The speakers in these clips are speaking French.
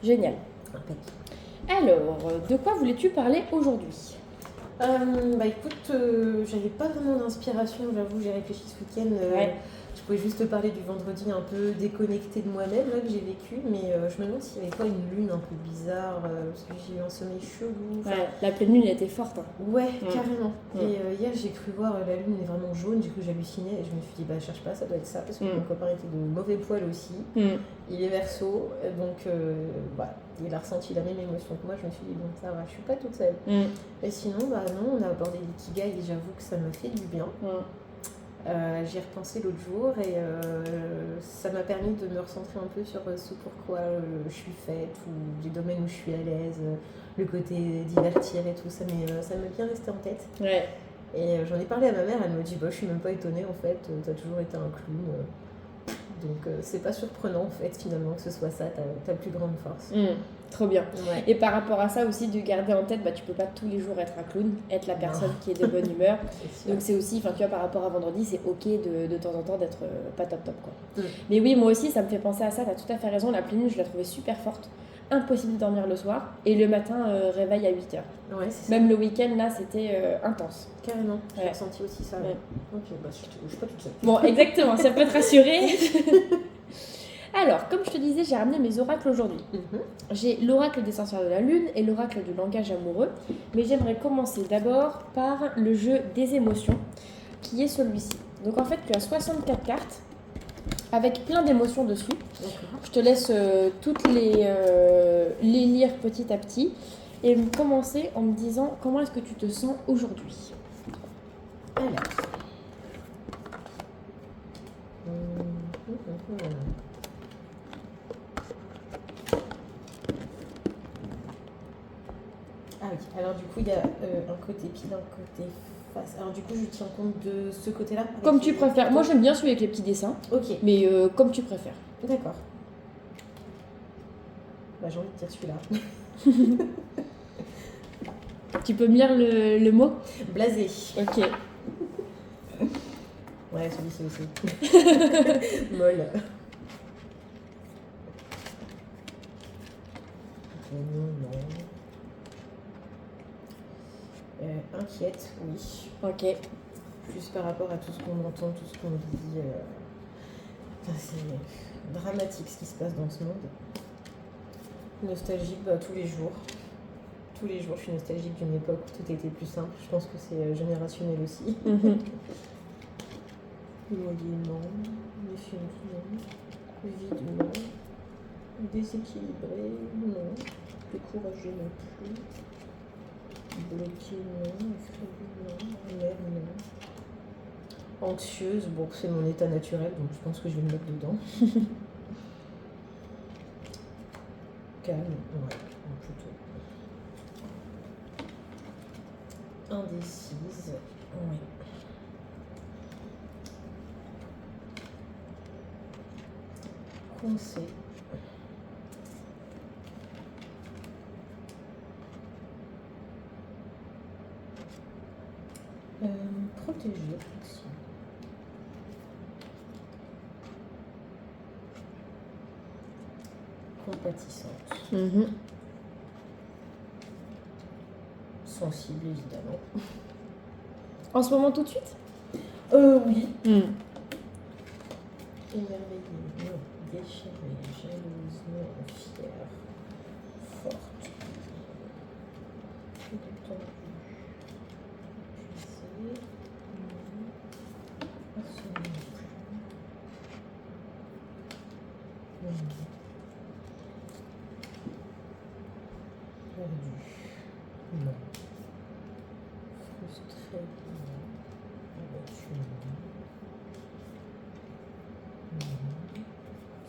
Génial. Impec. Alors, de quoi voulais-tu parler aujourd'hui? Écoute, j'avais pas vraiment d'inspiration, j'avoue, j'ai réfléchi ce week-end. Ouais. Je pouvais juste te parler du vendredi un peu déconnecté de moi-même là, que j'ai vécu, mais je me demande s'il n'y avait pas une lune un peu bizarre, parce que j'ai eu un sommeil chelou. Ouais, la pleine lune elle était forte. Hein. Ouais, carrément. Mm. Et hier, j'ai cru voir la lune est vraiment jaune, j'ai cru que j'hallucinais et je me suis dit, cherche pas, ça doit être ça, parce que mon copain était de mauvais poil aussi. Il est verso, donc voilà, il a ressenti la même émotion que moi. Je me suis dit, bon, ça va, je suis pas toute seule. Et sinon, non, on a abordé l'ikigai et j'avoue que ça m'a fait du bien. J'y ai repensé l'autre jour et ça m'a permis de me recentrer un peu sur ce pourquoi je suis faite, ou les domaines où je suis à l'aise, le côté divertir et tout, ça m'est bien resté en tête. Ouais. Et j'en ai parlé à ma mère, elle me dit je suis même pas étonnée en fait, t'as toujours été un clown. Donc c'est pas surprenant en fait finalement que ce soit ça, ta plus grande force. Trop bien. Ouais. Et par rapport à ça aussi, de garder en tête, tu peux pas tous les jours être un clown, être la personne qui est de bonne humeur. Donc c'est aussi, tu vois, par rapport à vendredi, c'est ok de temps en temps d'être pas top quoi. Mais oui, moi aussi, ça me fait penser à ça, t'as tout à fait raison, la pleine lune, je la trouvais super forte. Impossible de dormir le soir, et le matin, réveil à 8h. Ouais, c'est Même ça. le week-end, là, c'était intense. Carrément, j'ai ressenti aussi ça. Ouais. Ok, je suis pas toute seule. Bon, exactement, ça peut te rassurer. Alors, comme je te disais, j'ai ramené mes oracles aujourd'hui. J'ai l'oracle des sorcières de la lune et l'oracle du langage amoureux. Mais j'aimerais commencer d'abord par le jeu des émotions, qui est celui-ci. Donc en fait, tu as 64 cartes avec plein d'émotions dessus. Je te laisse toutes les lire petit à petit et commencer en me disant comment est-ce que tu te sens aujourd'hui. Alors. Ah oui, alors du coup il y a un côté pile, un côté face. Alors du coup je tiens compte de ce côté-là. Comme tu préfères. Moi j'aime bien celui avec les petits dessins. Ok. Mais comme tu préfères. D'accord. J'ai envie de dire celui-là. Tu peux me lire le mot? Blasé. Ok. Ouais, celui-ci aussi. Molle. Non. Inquiète, oui. Ok. Juste par rapport à tout ce qu'on entend, tout ce qu'on dit. C'est dramatique ce qui se passe dans ce monde. Nostalgique, tous les jours. Tous les jours, je suis nostalgique d'une époque où tout était plus simple. Je pense que c'est générationnel aussi. Loyer, non. Méfiance, non. Vide, non. Déséquilibré, non. Découragé non plus. Bloqué, non. Effrayé, non. Mère, non. Anxieuse, c'est mon état naturel, donc je pense que je vais me mettre dedans. Calme, ouais, plutôt. Indécise, oui. Coincée. Protégée aussi. Compatissante. Sensible, évidemment. En ce moment, tout de suite? Oui. Émerveillée, non. Déchirée, jalouse, non. Fière, forte. Détendue. Puisée, non. Assommée. Non. Perdue. Non. Frustrée, non. Abattue, non.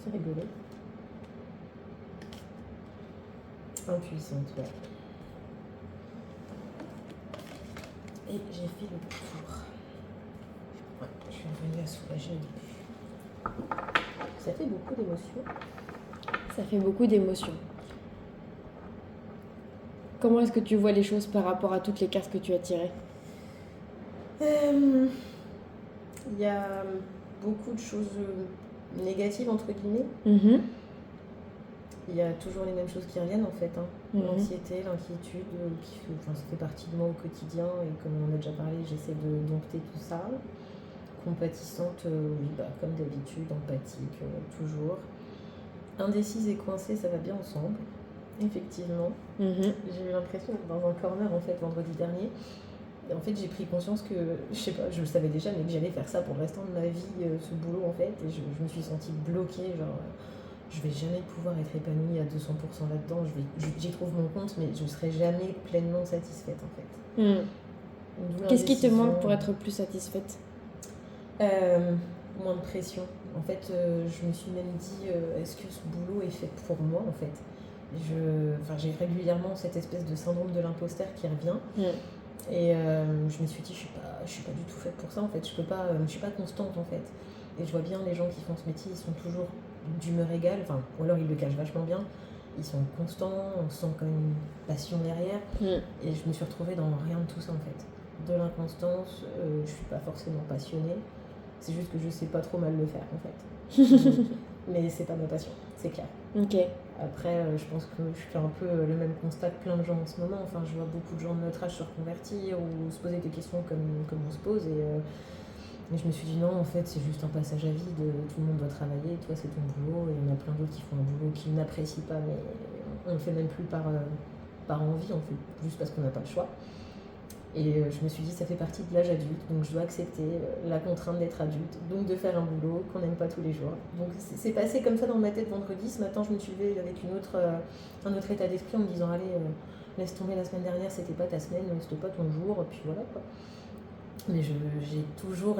C'est rigolo. Impuissante, ouais. Et j'ai fait le tour. Ouais, je suis revenue à soulager au début. Ça fait beaucoup d'émotions. Ça fait beaucoup d'émotions. Comment est-ce que tu vois les choses par rapport à toutes les cartes que tu as tirées? Il y a beaucoup de choses négatives, entre guillemets. il y a toujours les mêmes choses qui reviennent en fait. Hein. L'anxiété, l'inquiétude, ça fait partie de moi au quotidien et comme on en a déjà parlé, j'essaie de dompter tout ça. Compatissante, oui, comme d'habitude, empathique, toujours. Indécise et coincée, ça va bien ensemble, effectivement. J'ai eu l'impression d'être dans un corner en fait vendredi dernier. Et en fait, j'ai pris conscience que, je sais pas, je le savais déjà, mais que j'allais faire ça pour le restant de ma vie, ce boulot en fait. Et je me suis sentie bloquée, genre, je vais jamais pouvoir être épanouie à 200% là-dedans. J'y trouve mon compte, mais je serai jamais pleinement satisfaite en fait. Qu'est-ce qui te manque pour être plus satisfaite? Moins de pression. En fait, je me suis même dit, est-ce que ce boulot est fait pour moi en fait? J'ai régulièrement cette espèce de syndrome de l'imposteur qui revient. Et je me suis dit, je suis pas du tout faite pour ça en fait. Je suis pas constante en fait. Et je vois bien les gens qui font ce métier, ils sont toujours d'humeur égale, ou alors ils le cachent vachement bien. Ils sont constants, on sent quand même une passion derrière. Et je me suis retrouvée dans rien de tout ça en fait. De l'inconstance, je suis pas forcément passionnée. C'est juste que je sais pas trop mal le faire en fait. Mais c'est pas ma passion, c'est clair. Après, je pense que je fais un peu le même constat que plein de gens en ce moment. Enfin, je vois beaucoup de gens de notre âge se reconvertir ou se poser des questions comme on se pose. Et je me suis dit non, en fait, c'est juste un passage à vide. Tout le monde doit travailler, toi, c'est ton boulot. Et il y en a plein d'autres qui font un boulot qu'ils n'apprécient pas, mais on le fait même plus par envie, on le fait juste parce qu'on n'a pas le choix. Et je me suis dit, ça fait partie de l'âge adulte, donc je dois accepter la contrainte d'être adulte, donc de faire un boulot qu'on n'aime pas tous les jours. Donc c'est passé comme ça dans ma tête vendredi. Ce matin, je me suis levée avec un autre état d'esprit en me disant, allez, laisse tomber, la semaine dernière, c'était pas ta semaine, c'était pas ton jour, et puis voilà quoi. Mais j'ai toujours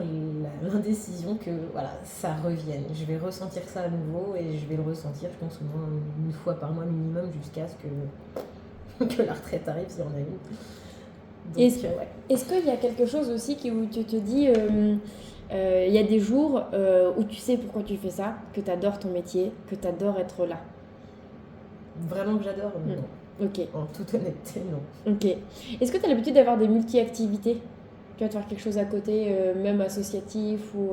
l'indécision que voilà, ça revienne. Je vais ressentir ça à nouveau et je vais le ressentir, je pense, au moins une fois par mois minimum jusqu'à ce que la retraite arrive, si on a une. Est-ce qu'il y a quelque chose aussi où tu te dis, il y a des jours où tu sais pourquoi tu fais ça, que tu adores ton métier, que tu adores être là? Vraiment que j'adore? Non. Ok. En toute honnêteté, non. Ok. Est-ce que tu as l'habitude d'avoir des multi-activités? Tu vas te faire quelque chose à côté, même associatif ou...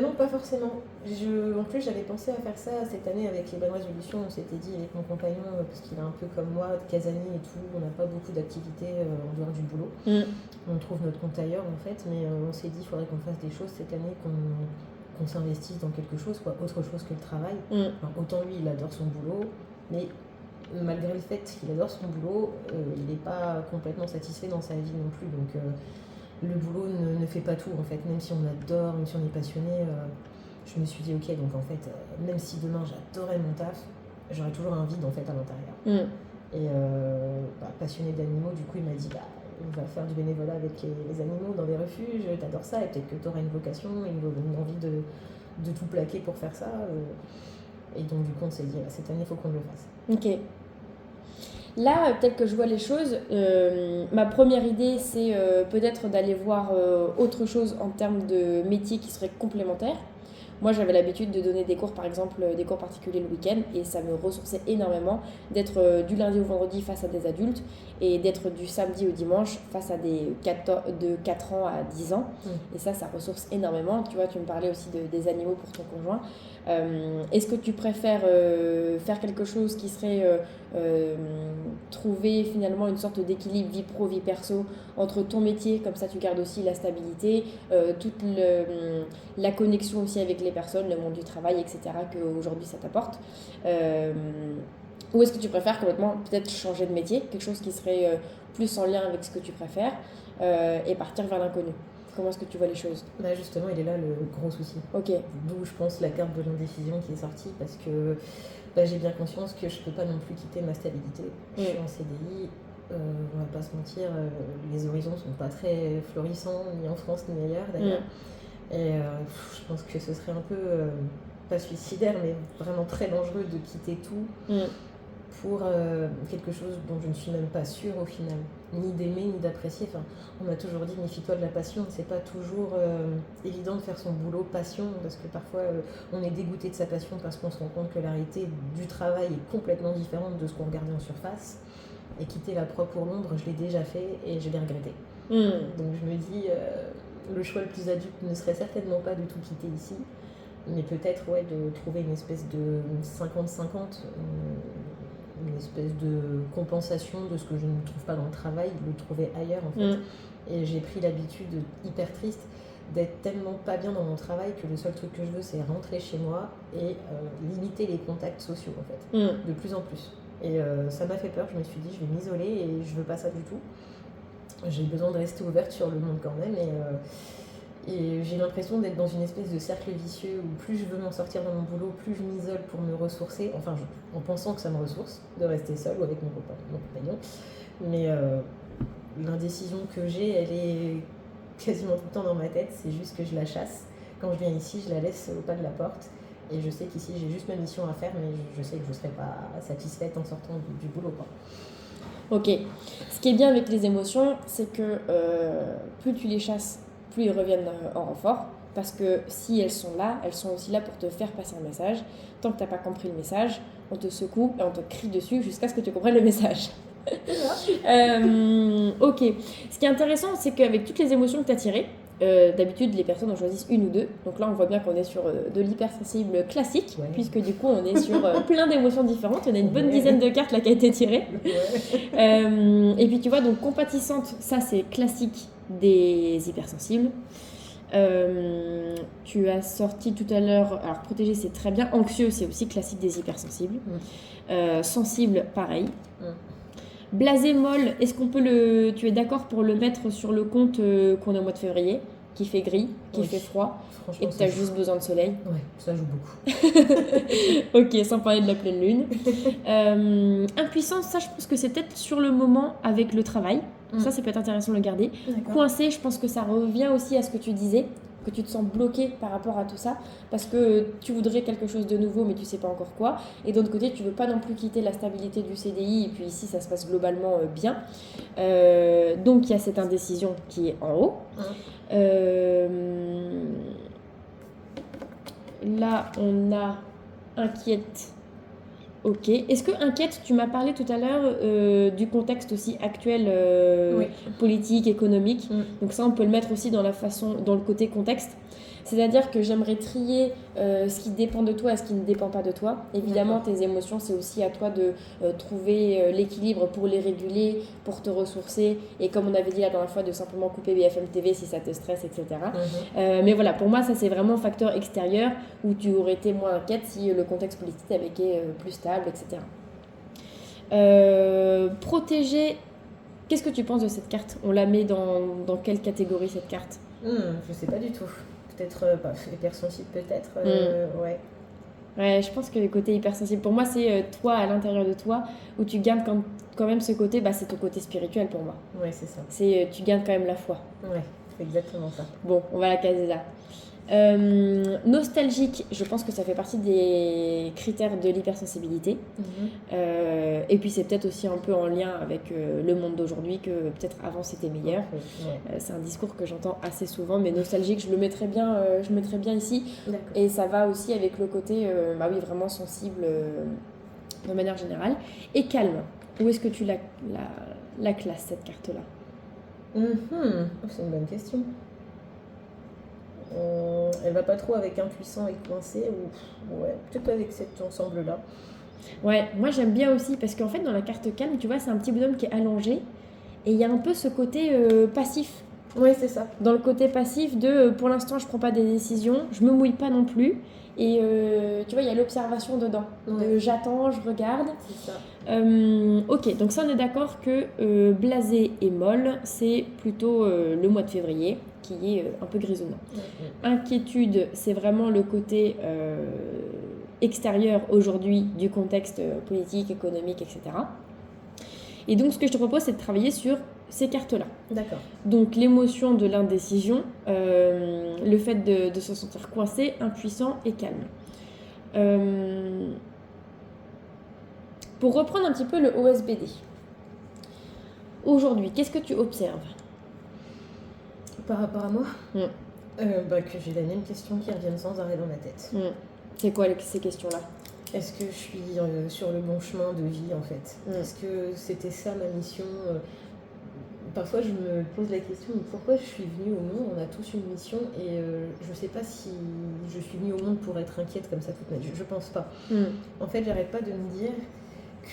Non, pas forcément. En plus, j'avais pensé à faire ça cette année avec les bonnes résolutions. On s'était dit avec mon compagnon, parce qu'il est un peu comme moi, casanier et tout, on n'a pas beaucoup d'activités en dehors du boulot. On trouve notre compte ailleurs en fait, mais on s'est dit qu'il faudrait qu'on fasse des choses cette année, qu'on s'investisse dans quelque chose, autre chose que le travail. Alors, autant lui, il adore son boulot, mais malgré le fait qu'il adore son boulot, il n'est pas complètement satisfait dans sa vie non plus. Donc le boulot ne fait pas tout en fait, même si on adore, même si on est passionné. Je me suis dit ok, donc en fait, même si demain j'adorais mon taf, j'aurais toujours un vide en fait à l'intérieur. Et passionné d'animaux, du coup il m'a dit on va faire du bénévolat avec les animaux dans des refuges, t'adores ça et peut-être que t'auras une vocation, une envie de tout plaquer pour faire ça. Et donc du coup on s'est dit cette année il faut qu'on le fasse. Ok. Là, peut-être que je vois les choses. Ma première idée, c'est peut-être d'aller voir autre chose en termes de métier qui serait complémentaire. Moi, j'avais l'habitude de donner des cours, par exemple, des cours particuliers le week-end, et ça me ressourçait énormément d'être du lundi au vendredi face à des adultes et d'être du samedi au dimanche face à des de 4 ans à 10 ans. Et ça ressource énormément. Tu vois, tu me parlais aussi des animaux pour ton conjoint. Est-ce que tu préfères faire quelque chose qui serait trouver finalement une sorte d'équilibre vie pro, vie perso entre ton métier, comme ça tu gardes aussi la stabilité, toute la connexion aussi avec les personnes, le monde du travail, etc., qu'aujourd'hui ça t'apporte, ou est-ce que tu préfères complètement peut-être changer de métier, quelque chose qui serait plus en lien avec ce que tu préfères, et partir vers l'inconnu? Comment est-ce que tu vois les choses? Justement, il est là le gros souci. D'où je pense la carte de l'indécision qui est sortie, parce que j'ai bien conscience que je peux pas non plus quitter ma stabilité. Je suis en CDI, on va pas se mentir, les horizons sont pas très florissants, ni en France ni ailleurs d'ailleurs. Et je pense que ce serait un peu, pas suicidaire, mais vraiment très dangereux de quitter tout pour quelque chose dont je ne suis même pas sûre au final, ni d'aimer, ni d'apprécier. Enfin, on m'a toujours dit, méfie-toi de la passion. C'est pas toujours évident de faire son boulot passion, parce que parfois on est dégoûté de sa passion parce qu'on se rend compte que la réalité du travail est complètement différente de ce qu'on regardait en surface. Et quitter la proie pour Londres, je l'ai déjà fait et je l'ai regretté. Donc je me dis, le choix le plus adulte ne serait certainement pas de tout quitter ici. Mais peut-être de trouver une espèce de 50-50, une espèce de compensation de ce que je ne trouve pas dans le travail, de le trouver ailleurs en fait. Et j'ai pris l'habitude hyper triste d'être tellement pas bien dans mon travail que le seul truc que je veux c'est rentrer chez moi et limiter les contacts sociaux en fait, de plus en plus. Et ça m'a fait peur, je me suis dit je vais m'isoler et je veux pas ça du tout. J'ai besoin de rester ouverte sur le monde quand même et j'ai l'impression d'être dans une espèce de cercle vicieux où plus je veux m'en sortir dans mon boulot, plus je m'isole pour me ressourcer, en pensant que ça me ressource, de rester seule ou avec mon compagnon. Mais l'indécision que j'ai, elle est quasiment tout le temps dans ma tête, c'est juste que je la chasse. Quand je viens ici, je la laisse au pas de la porte. Et je sais qu'ici, j'ai juste ma mission à faire, mais je sais que je ne serai pas satisfaite en sortant du boulot, quoi. Ok. Ce qui est bien avec les émotions, c'est que plus tu les chasses, plus ils reviennent en renfort. Parce que si elles sont là, elles sont aussi là pour te faire passer un message. Tant que tu n'as pas compris le message, on te secoue et on te crie dessus jusqu'à ce que tu comprennes le message. Ok. Ce qui est intéressant, c'est qu'avec toutes les émotions que tu as tirées, d'habitude les personnes en choisissent une ou deux. Donc là, on voit bien qu'on est sur de l'hypersensible classique, puisque du coup, on est sur plein d'émotions différentes. On a une bonne dizaine de cartes là qui a été tirée. Et puis tu vois, donc compatissante, ça c'est classique des hypersensibles. Tu as sorti tout à l'heure, alors protégé c'est très bien, anxieux c'est aussi classique des hypersensibles, sensible pareil. Blasé, molle, est-ce qu'on peut tu es d'accord pour le mettre sur le compte qu'on est au mois de février, qui fait gris, qui fait froid, et que tu as juste besoin de soleil? Ouais, ça joue beaucoup. Ok, sans parler de la pleine lune. Impuissance, ça je pense que c'est peut-être sur le moment avec le travail. Ça peut être intéressant de le garder. Coincé, je pense que ça revient aussi à ce que tu disais, que tu te sens bloqué par rapport à tout ça, parce que tu voudrais quelque chose de nouveau, mais tu sais pas encore quoi. Et d'autre côté, tu veux pas non plus quitter la stabilité du CDI, et puis ici, ça se passe globalement bien. Donc, il y a cette indécision qui est en haut. Là, on a inquiète. Ok. Est-ce que inquiète, tu m'as parlé tout à l'heure du contexte aussi actuel politique, économique. Donc ça, on peut le mettre aussi dans le côté contexte. C'est-à-dire que j'aimerais trier ce qui dépend de toi et ce qui ne dépend pas de toi. Évidemment, tes émotions, c'est aussi à toi de trouver l'équilibre pour les réguler, pour te ressourcer. Et comme on avait dit la dernière fois, de simplement couper BFM TV si ça te stresse, etc. Mais voilà, pour moi, ça, c'est vraiment un facteur extérieur où tu aurais été moins inquiète si le contexte politique avait été plus stable, etc. Protéger, qu'est-ce que tu penses de cette carte? On la met dans quelle catégorie, cette carte? Je sais pas du tout. Peut-être hypersensible, peut-être. Ouais, je pense que le côté hypersensible, pour moi, c'est toi à l'intérieur de toi, où tu gardes quand même ce côté, c'est ton côté spirituel pour moi. Ouais, c'est ça. Tu gardes quand même la foi. Ouais, c'est exactement ça. Bon, on va la caser là. Nostalgique, je pense que ça fait partie des critères de l'hypersensibilité. Et puis c'est peut-être aussi un peu en lien avec le monde d'aujourd'hui, que peut-être avant c'était meilleur. C'est un discours que j'entends assez souvent, mais nostalgique, je le mettrais bien ici. Et ça va aussi avec le côté vraiment sensible de manière générale. Et calme, où est-ce que tu la classes, cette carte-là? C'est une bonne question. Elle va pas trop avec impuissant et coincé, ou peut-être avec cet ensemble-là. Ouais, moi j'aime bien aussi, parce qu'en fait dans la carte calme, tu vois, c'est un petit bonhomme qui est allongé, et il y a un peu ce côté passif. Ouais, c'est ça. Dans le côté passif de pour l'instant je prends pas des décisions, je me mouille pas non plus, et tu vois, il y a l'observation dedans. J'attends, je regarde. C'est ça. Ok, donc ça on est d'accord que blasé et molle, c'est plutôt le mois de février, qui est un peu grisonnant. Inquiétude, c'est vraiment le côté extérieur aujourd'hui du contexte politique, économique, etc. Et donc ce que je te propose, c'est de travailler sur ces cartes-là. D'accord. Donc l'émotion de l'indécision, le fait de se sentir coincé, impuissant et calme. Pour reprendre un petit peu le OSBD, aujourd'hui, qu'est-ce que tu observes par rapport à moi? Que j'ai la même question qui reviennent sans arrêt dans ma tête. C'est quoi ces questions-là? Est-ce que je suis sur le bon chemin de vie en fait? Est-ce que c'était ça ma mission? parfois je me pose la question de pourquoi je suis venue au monde. On a tous une mission et je sais pas si je suis venue au monde pour être inquiète comme ça toute ma vie. Je pense pas. En fait, j'arrête pas de me dire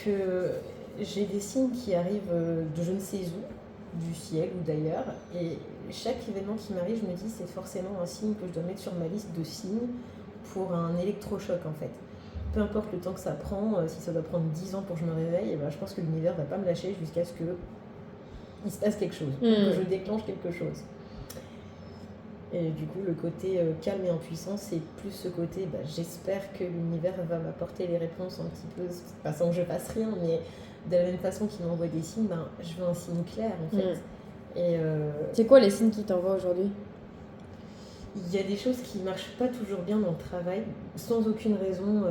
que j'ai des signes qui arrivent de je ne sais où, du ciel ou d'ailleurs, et chaque événement qui m'arrive, je me dis c'est forcément un signe que je dois mettre sur ma liste de signes pour un électrochoc en fait. Peu importe le temps que ça prend, si ça doit prendre 10 ans pour que je me réveille, et ben, je pense que l'univers va pas me lâcher jusqu'à ce que il se passe quelque chose, que je déclenche quelque chose. Et du coup, le côté calme et en puissance, c'est plus ce côté, j'espère que l'univers va m'apporter les réponses un petit peu, pas sans que je fasse rien, mais de la même façon qu'il m'envoie des signes, je veux un signe clair en fait. Et c'est quoi les signes qu'il t'envoie aujourd'hui ? Il y a des choses qui marchent pas toujours bien dans le travail, sans aucune raison.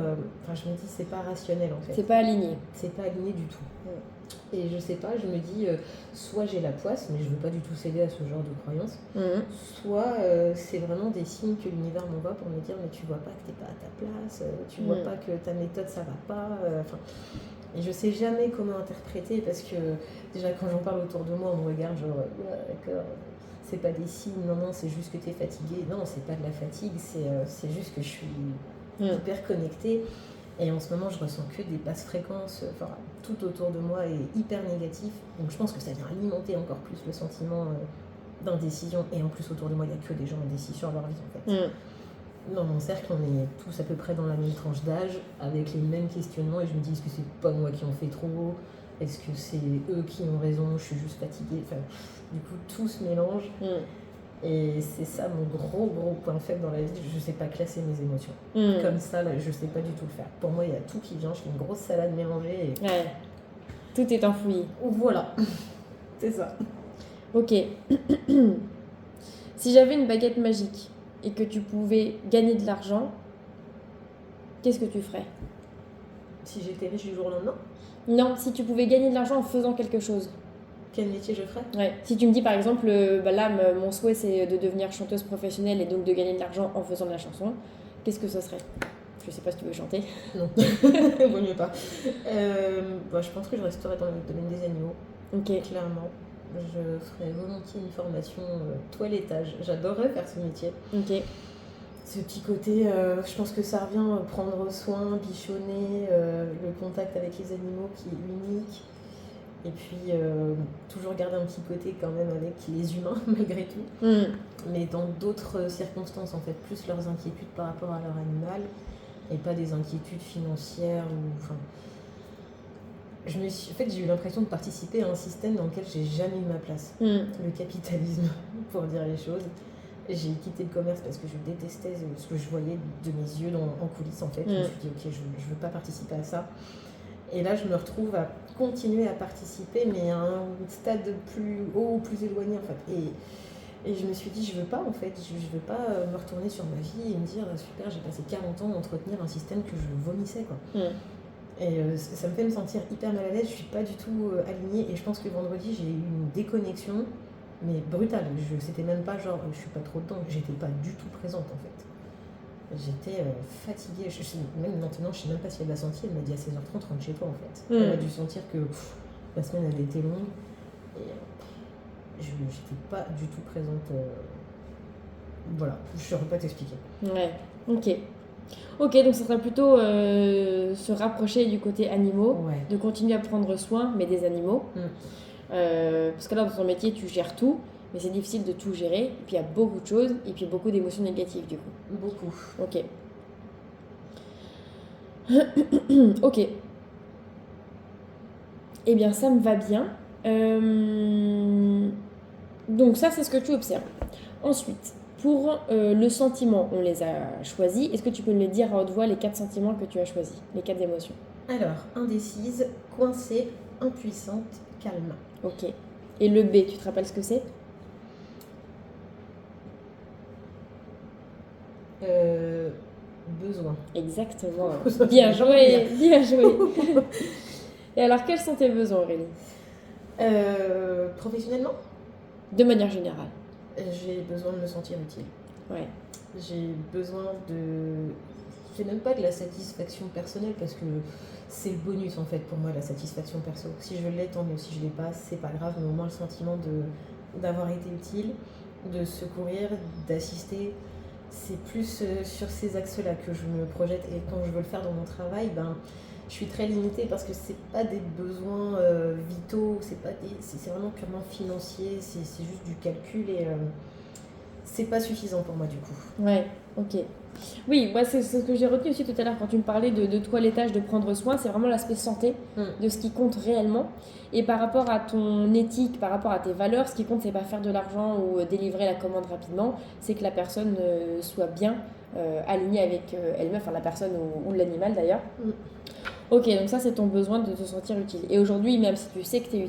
Je me dis, c'est pas rationnel en fait. C'est pas aligné. C'est pas aligné du tout. Et je sais pas, je me dis, soit j'ai la poisse, mais je veux pas du tout céder à ce genre de croyance, soit c'est vraiment des signes que l'univers m'envoie pour me dire, mais tu vois pas que t'es pas à ta place, tu vois pas que ta méthode ça va pas. Et je sais jamais comment interpréter parce que déjà quand j'en parle autour de moi, on me regarde genre, d'accord. C'est pas des signes, non, c'est juste que tu es fatigué. Non, c'est pas de la fatigue, c'est juste que je suis hyper connectée. Et en ce moment, je ressens que des basses fréquences. Tout autour de moi est hyper négatif. Donc je pense que ça vient alimenter encore plus le sentiment d'indécision. Et en plus, autour de moi, il n'y a que des gens indécis sur leur vie, en fait. Dans mon cercle, on est tous à peu près dans la même tranche d'âge, avec les mêmes questionnements. Et je me dis, est-ce que c'est pas moi qui en fais trop ? Est-ce que c'est eux qui ont raison ? Je suis juste fatiguée. Du coup, tout se mélange. Et c'est ça mon gros point faible dans la vie. Je sais pas classer mes émotions. Comme ça, là, je sais pas du tout le faire. Pour moi, il y a tout qui vient. Je fais une grosse salade mélangée. Et... Ouais. Tout est enfoui. Voilà. C'est ça. Ok. Si j'avais une baguette magique et que tu pouvais gagner de l'argent, qu'est-ce que tu ferais ? Si j'étais riche du jour au lendemain ? Non, si tu pouvais gagner de l'argent en faisant quelque chose. Quel métier je ferais ? Ouais. Si tu me dis par exemple, là, mon souhait c'est de devenir chanteuse professionnelle et donc de gagner de l'argent en faisant de la chanson, qu'est-ce que ce serait ? Je sais pas si tu veux chanter. Non, vaut mieux pas. Je pense que je resterais dans le domaine des animaux. Ok. Clairement. Je ferais volontiers une formation toilettage. J'adorerais faire ce métier. Ok. Ce petit côté, je pense que ça revient prendre soin, bichonner, le contact avec les animaux qui est unique. Et puis, toujours garder un petit côté quand même avec les humains, malgré tout. Mais dans d'autres circonstances, en fait, plus leurs inquiétudes par rapport à leur animal et pas des inquiétudes financières ou... En fait, j'ai eu l'impression de participer à un système dans lequel j'ai jamais eu ma place. Le capitalisme, pour dire les choses. J'ai quitté le commerce parce que je détestais ce que je voyais de mes yeux en coulisses, en fait. Je me suis dit, ok, je veux pas participer à ça. Et là, je me retrouve à continuer à participer, mais à un stade plus haut, plus éloigné, en fait. Et je me suis dit, je veux pas, en fait. Je veux pas me retourner sur ma vie et me dire, super, j'ai passé 40 ans à entretenir un système que je vomissais, quoi. Et ça me fait me sentir hyper mal à l'aise, je suis pas du tout alignée. Et je pense que vendredi, j'ai eu une déconnexion, mais brutale. C'était même pas genre, je suis pas trop dedans, j'étais pas du tout présente, en fait. J'étais fatiguée. Même maintenant, je sais même pas si elle l'a senti. Elle m'a dit à 16h30, rentre chez toi en fait. Elle a dû sentir que la semaine avait été longue. Et je n'étais pas du tout présente. Voilà, je ne saurais pas t'expliquer. Ouais, ok. Ok, donc ça serait plutôt se rapprocher du côté animaux, de continuer à prendre soin, mais des animaux. Parce que là, dans ton métier, tu gères tout. Mais c'est difficile de tout gérer, et puis il y a beaucoup de choses, et puis beaucoup d'émotions négatives du coup. Beaucoup. Ok. Ok. Eh bien, ça me va bien. Donc ça, c'est ce que tu observes. Ensuite, pour le sentiment, on les a choisis. Est-ce que tu peux me dire à haute voix les 4 sentiments que tu as choisis, les 4 émotions ? Alors, indécise, coincée, impuissante, calme. Ok. Et le B, tu te rappelles ce que c'est ? Besoin. Exactement. Bien joué, bien joué. Et alors, quels sont tes besoins, Aurélie ? Professionnellement ? De manière générale. J'ai besoin de me sentir utile. Ouais. J'ai besoin de... fais même pas de la satisfaction personnelle parce que c'est le bonus en fait pour moi, la satisfaction perso. Si je l'ai, tant mieux. Si je l'ai pas, c'est pas grave, mais au moins le sentiment d'avoir été utile, de secourir, d'assister. C'est plus sur ces axes-là que je me projette, et quand je veux le faire dans mon travail, je suis très limitée parce que c'est pas des besoins vitaux, c'est vraiment purement financier, c'est juste du calcul et c'est pas suffisant pour moi du coup. Ouais, ok. Oui, moi c'est ce que j'ai retenu aussi tout à l'heure quand tu me parlais de toilettage, de prendre soin, c'est vraiment l'aspect santé de ce qui compte réellement. Et par rapport à ton éthique, par rapport à tes valeurs, ce qui compte c'est pas faire de l'argent ou délivrer la commande rapidement, c'est que la personne soit bien alignée avec elle-même, enfin la personne ou l'animal d'ailleurs. Ok, donc ça c'est ton besoin de te sentir utile. Et aujourd'hui, même si tu sais que t'es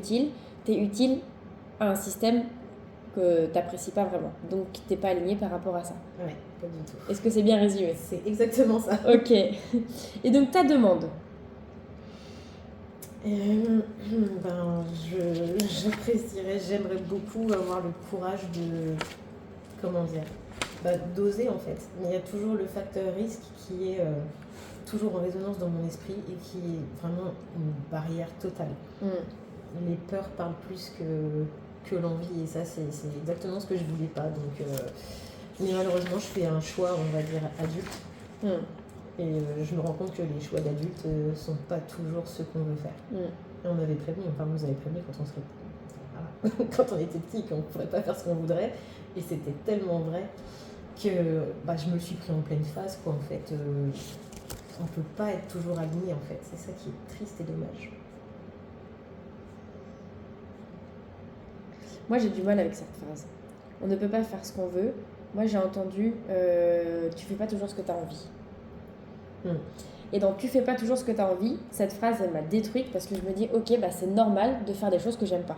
utile à un système que tu n'apprécies pas vraiment. Donc, tu n'es pas aligné par rapport à ça. Ouais, pas du tout. Est-ce que c'est bien résumé? C'est exactement ça. Ok. Et donc, ta demande? J'apprécierais, j'aimerais beaucoup avoir le courage d'oser en fait. Mais il y a toujours le facteur risque qui est toujours en résonance dans mon esprit et qui est vraiment une barrière totale. Les peurs parlent plus que l'envie, et ça c'est exactement ce que je voulais pas. Donc, mais malheureusement je fais un choix, on va dire, adulte. Et je me rends compte que les choix d'adultes sont pas toujours ce qu'on veut faire. Et on m'avait prévenu, enfin vous avez prévenu quand quand on était petit, qu'on ne pourrait pas faire ce qu'on voudrait, et c'était tellement vrai que je me le suis pris en pleine face quoi. En fait, on peut pas être toujours aligné en fait, c'est ça qui est triste et dommage. Moi, j'ai du mal avec cette phrase. On ne peut pas faire ce qu'on veut. Moi, j'ai entendu tu fais pas toujours ce que tu as envie. Et donc, tu fais pas toujours ce que tu as envie. Cette phrase, elle m'a détruite parce que je me dis, ok, c'est normal de faire des choses que j'aime pas.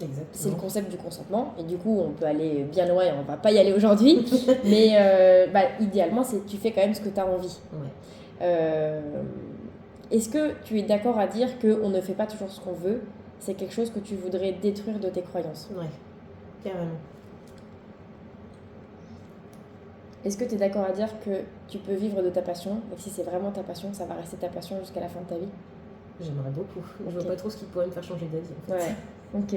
Exactement. C'est le concept du consentement. Et du coup, on peut aller bien loin et on va pas y aller aujourd'hui. Mais idéalement, c'est tu fais quand même ce que tu as envie. Est-ce que tu es d'accord à dire qu'on ne fait pas toujours ce qu'on veut? C'est quelque chose que tu voudrais détruire de tes croyances? Ouais, carrément. Est-ce que tu es d'accord à dire que tu peux vivre de ta passion et que si c'est vraiment ta passion, ça va rester ta passion jusqu'à la fin de ta vie? J'aimerais beaucoup. Je vois pas trop ce qui pourrait me faire changer d'avis en fait. Ouais, ok.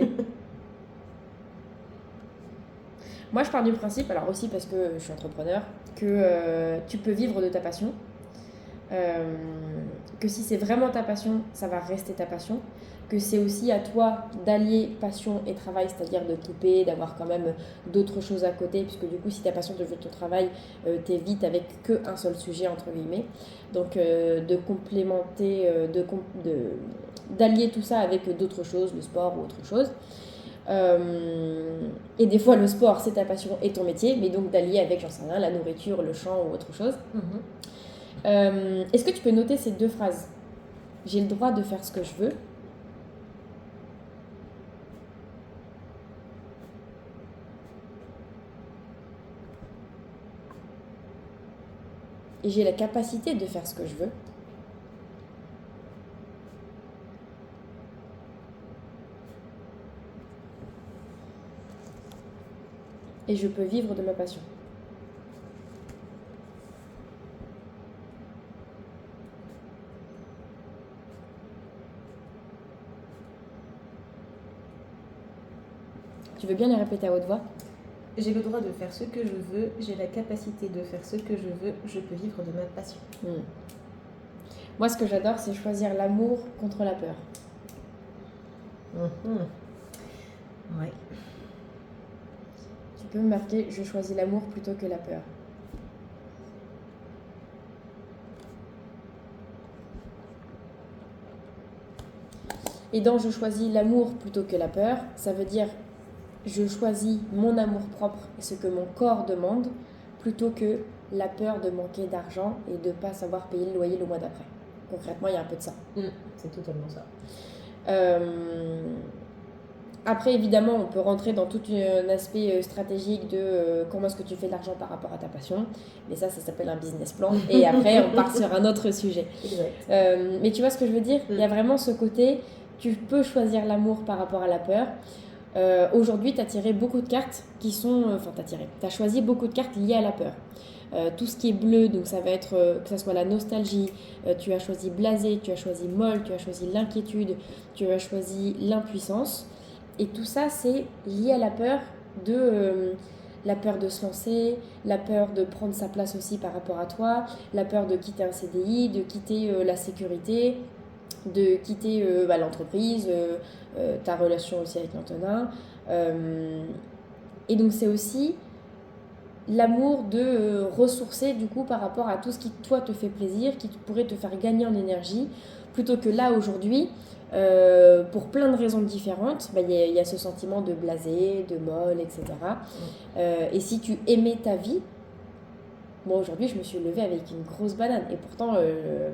Moi, je pars du principe, alors aussi parce que je suis entrepreneur, que tu peux vivre de ta passion. Que si c'est vraiment ta passion, ça va rester ta passion. Que c'est aussi à toi d'allier passion et travail, c'est-à-dire de couper, d'avoir quand même d'autres choses à côté, puisque du coup, si ta passion devient ton travail, t'es vite avec qu'un seul sujet, entre guillemets. Donc, de complémenter, d'allier tout ça avec d'autres choses, le sport ou autre chose. Et des fois, le sport, c'est ta passion et ton métier, mais donc d'allier avec, j'en sais rien, la nourriture, le chant ou autre chose. Est-ce que tu peux noter ces deux phrases? J'ai le droit de faire ce que je veux. Et j'ai la capacité de faire ce que je veux. Et je peux vivre de ma passion. Tu veux bien les répéter à haute voix? J'ai le droit de faire ce que je veux, j'ai la capacité de faire ce que je veux, je peux vivre de ma passion. Moi, ce que j'adore, c'est choisir l'amour contre la peur. Ouais. Tu peux me marquer, je choisis l'amour plutôt que la peur. Et dans je choisis l'amour plutôt que la peur, ça veut dire je choisis mon amour propre et ce que mon corps demande plutôt que la peur de manquer d'argent et de ne pas savoir payer le loyer le mois d'après. Concrètement, il y a un peu de ça. C'est totalement ça. Après, évidemment, on peut rentrer dans tout un aspect stratégique de comment est-ce que tu fais de l'argent par rapport à ta passion. Mais ça s'appelle un business plan. Et après, on part sur un autre sujet. Mais tu vois ce que je veux dire? Il y a vraiment ce côté, tu peux choisir l'amour par rapport à la peur. Aujourd'hui, tu as tiré beaucoup de cartes qui sont... tu as choisi beaucoup de cartes liées à la peur. tout ce qui est bleu, donc ça va être que ça soit la nostalgie, tu as choisi blasé, tu as choisi molle, tu as choisi l'inquiétude, tu as choisi l'impuissance. Et tout ça, c'est lié à la peur de se lancer, la peur de prendre sa place aussi par rapport à toi, la peur de quitter un CDI, de quitter la sécurité, de quitter l'entreprise, ta relation aussi avec l'Antonin. Et donc c'est aussi l'amour de ressourcer du coup par rapport à tout ce qui toi te fait plaisir, qui pourrait te faire gagner en énergie, plutôt que là aujourd'hui, pour plein de raisons différentes, y a ce sentiment de blasé, de molle, etc. Et si tu aimais ta vie, moi aujourd'hui je me suis levée avec une grosse banane et pourtant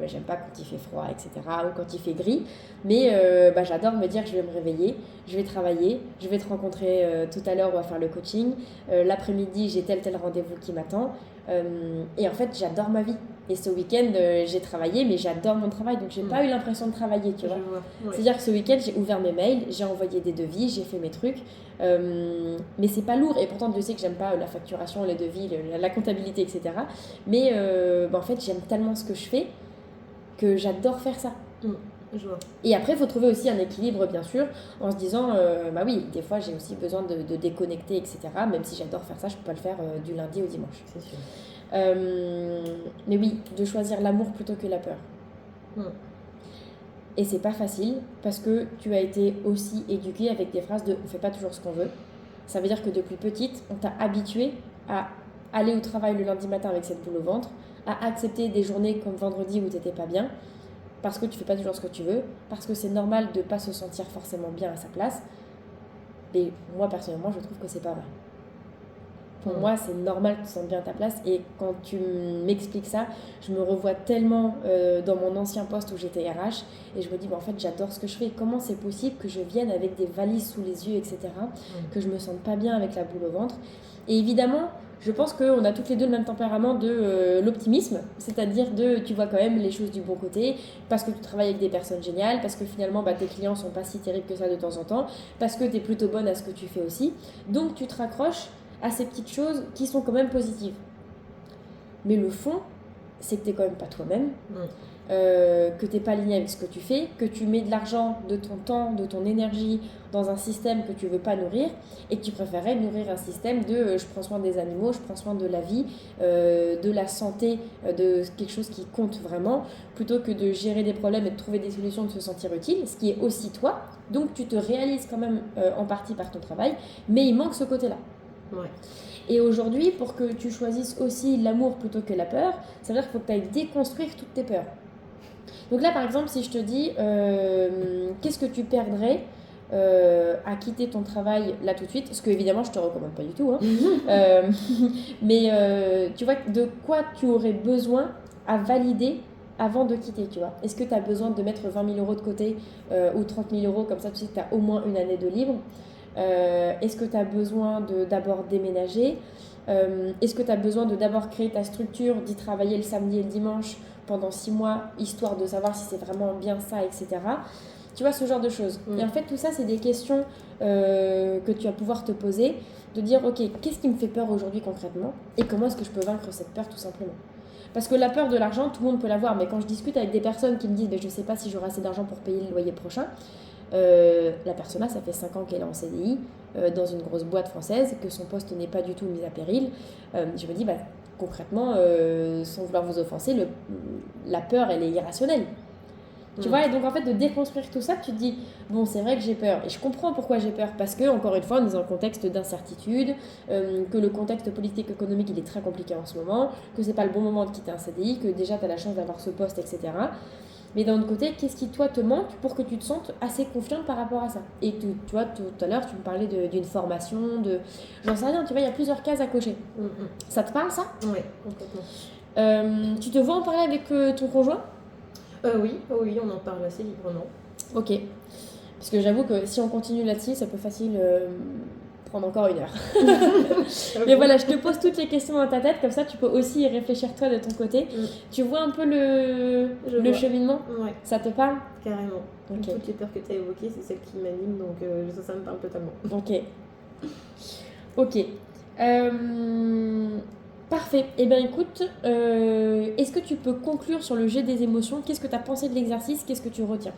j'aime pas quand il fait froid, etc. ou quand il fait gris, mais j'adore me dire que je vais me réveiller, je vais travailler, je vais te rencontrer tout à l'heure, on va faire le coaching, l'après-midi j'ai tel rendez-vous qui m'attend, et en fait j'adore ma vie. Et ce week-end, j'ai travaillé, mais j'adore mon travail, donc j'ai pas eu l'impression de travailler, tu vois. Ouais. C'est-à-dire que ce week-end, j'ai ouvert mes mails, j'ai envoyé des devis, j'ai fait mes trucs, mais c'est pas lourd. Et pourtant, Dieu sait que j'aime pas la facturation, les devis, la comptabilité, etc. Mais en fait, j'aime tellement ce que je fais que j'adore faire ça. Je vois. Et après, il faut trouver aussi un équilibre, bien sûr, en se disant, oui, des fois, j'ai aussi besoin de déconnecter, etc. Même si j'adore faire ça, je peux pas le faire du lundi au dimanche. C'est sûr. Mais oui, de choisir l'amour plutôt que la peur. Et c'est pas facile parce que tu as été aussi éduquée avec des phrases de on fait pas toujours ce qu'on veut. Ça veut dire que depuis petite, on t'a habituée à aller au travail le lundi matin avec cette boule au ventre, à accepter des journées comme vendredi où t'étais pas bien, parce que tu fais pas toujours ce que tu veux, parce que c'est normal de pas se sentir forcément bien à sa place. Et moi personnellement, je trouve que c'est pas vrai. Pour moi, c'est normal que tu te sentes bien à ta place. Et quand tu m'expliques ça, je me revois tellement dans mon ancien poste où j'étais RH. Et je me dis, en fait, j'adore ce que je fais. Comment c'est possible que je vienne avec des valises sous les yeux, etc. Que je me sente pas bien avec la boule au ventre. Et évidemment, je pense qu'on a toutes les deux le même tempérament de l'optimisme. C'est-à-dire tu vois quand même les choses du bon côté. Parce que tu travailles avec des personnes géniales. Parce que finalement, tes clients sont pas si terribles que ça de temps en temps. Parce que tu es plutôt bonne à ce que tu fais aussi. Donc, tu te raccroches à ces petites choses qui sont quand même positives. Mais le fond, c'est que tu n'es quand même pas toi-même, que tu n'es pas aligné avec ce que tu fais, que tu mets de l'argent, de ton temps, de ton énergie dans un système que tu ne veux pas nourrir et que tu préférerais nourrir un système de je prends soin des animaux, je prends soin de la vie, de la santé, de quelque chose qui compte vraiment, plutôt que de gérer des problèmes et de trouver des solutions, de se sentir utile, ce qui est aussi toi. Donc tu te réalises quand même en partie par ton travail, mais il manque ce côté-là. Ouais. Et aujourd'hui, pour que tu choisisses aussi l'amour plutôt que la peur, ça veut dire qu'il faut que tu ailles déconstruire toutes tes peurs. Donc là, par exemple, si je te dis qu'est-ce que tu perdrais à quitter ton travail là tout de suite, ce que évidemment je te recommande pas du tout, hein. Mais tu vois, de quoi tu aurais besoin à valider avant de quitter, tu vois. Est-ce que tu as besoin de mettre 20 000 € de côté ou 30 000 €, comme ça tu sais que tu as au moins une année de libre? Est-ce que tu as besoin de d'abord déménager? Est-ce que tu as besoin de d'abord créer ta structure, d'y travailler le samedi et le dimanche pendant 6 mois, histoire de savoir si c'est vraiment bien ça, etc. Tu vois, ce genre de choses. Et en fait, tout ça, c'est des questions que tu vas pouvoir te poser, de dire, ok, qu'est-ce qui me fait peur aujourd'hui concrètement? Et comment est-ce que je peux vaincre cette peur tout simplement? Parce que la peur de l'argent, tout le monde peut l'avoir, mais quand je discute avec des personnes qui me disent, je ne sais pas si j'aurai assez d'argent pour payer le loyer prochain, la personne-là, ça fait 5 ans qu'elle est en CDI dans une grosse boîte française, que son poste n'est pas du tout mis à péril. Je me dis, concrètement, sans vouloir vous offenser, la peur, elle est irrationnelle. Tu vois, et donc en fait, de déconstruire tout ça, tu te dis, bon, c'est vrai que j'ai peur. Et je comprends pourquoi j'ai peur, parce que, encore une fois, on est dans un contexte d'incertitude, que le contexte politique, économique, il est très compliqué en ce moment, que c'est pas le bon moment de quitter un CDI, que déjà, tu as la chance d'avoir ce poste, etc. Mais d'un autre côté, qu'est-ce qui, toi, te manque pour que tu te sentes assez confiante par rapport à ça? Et tu vois, tout à l'heure, tu me parlais d'une formation, j'en sais rien, tu vois, il y a plusieurs cases à cocher. Ça te parle, ça? Oui, complètement. Tu te vois en parler avec ton conjoint? Oui, on en parle assez librement. Ok. Parce que j'avoue que si on continue là-dessus, ça peut facile prendre encore 1 heure. Mais voilà, je te pose toutes les questions dans ta tête, comme ça tu peux aussi y réfléchir toi de ton côté. Tu vois un peu le cheminement? Ouais. Ça te parle? Carrément. Okay. Toutes les peurs que tu as évoquées, c'est celles qui m'animent, donc ça me parle totalement. Ok. Parfait. Eh bien écoute, est-ce que tu peux conclure sur le jet des émotions? Qu'est-ce que tu as pensé de l'exercice? Qu'est-ce que tu retiens?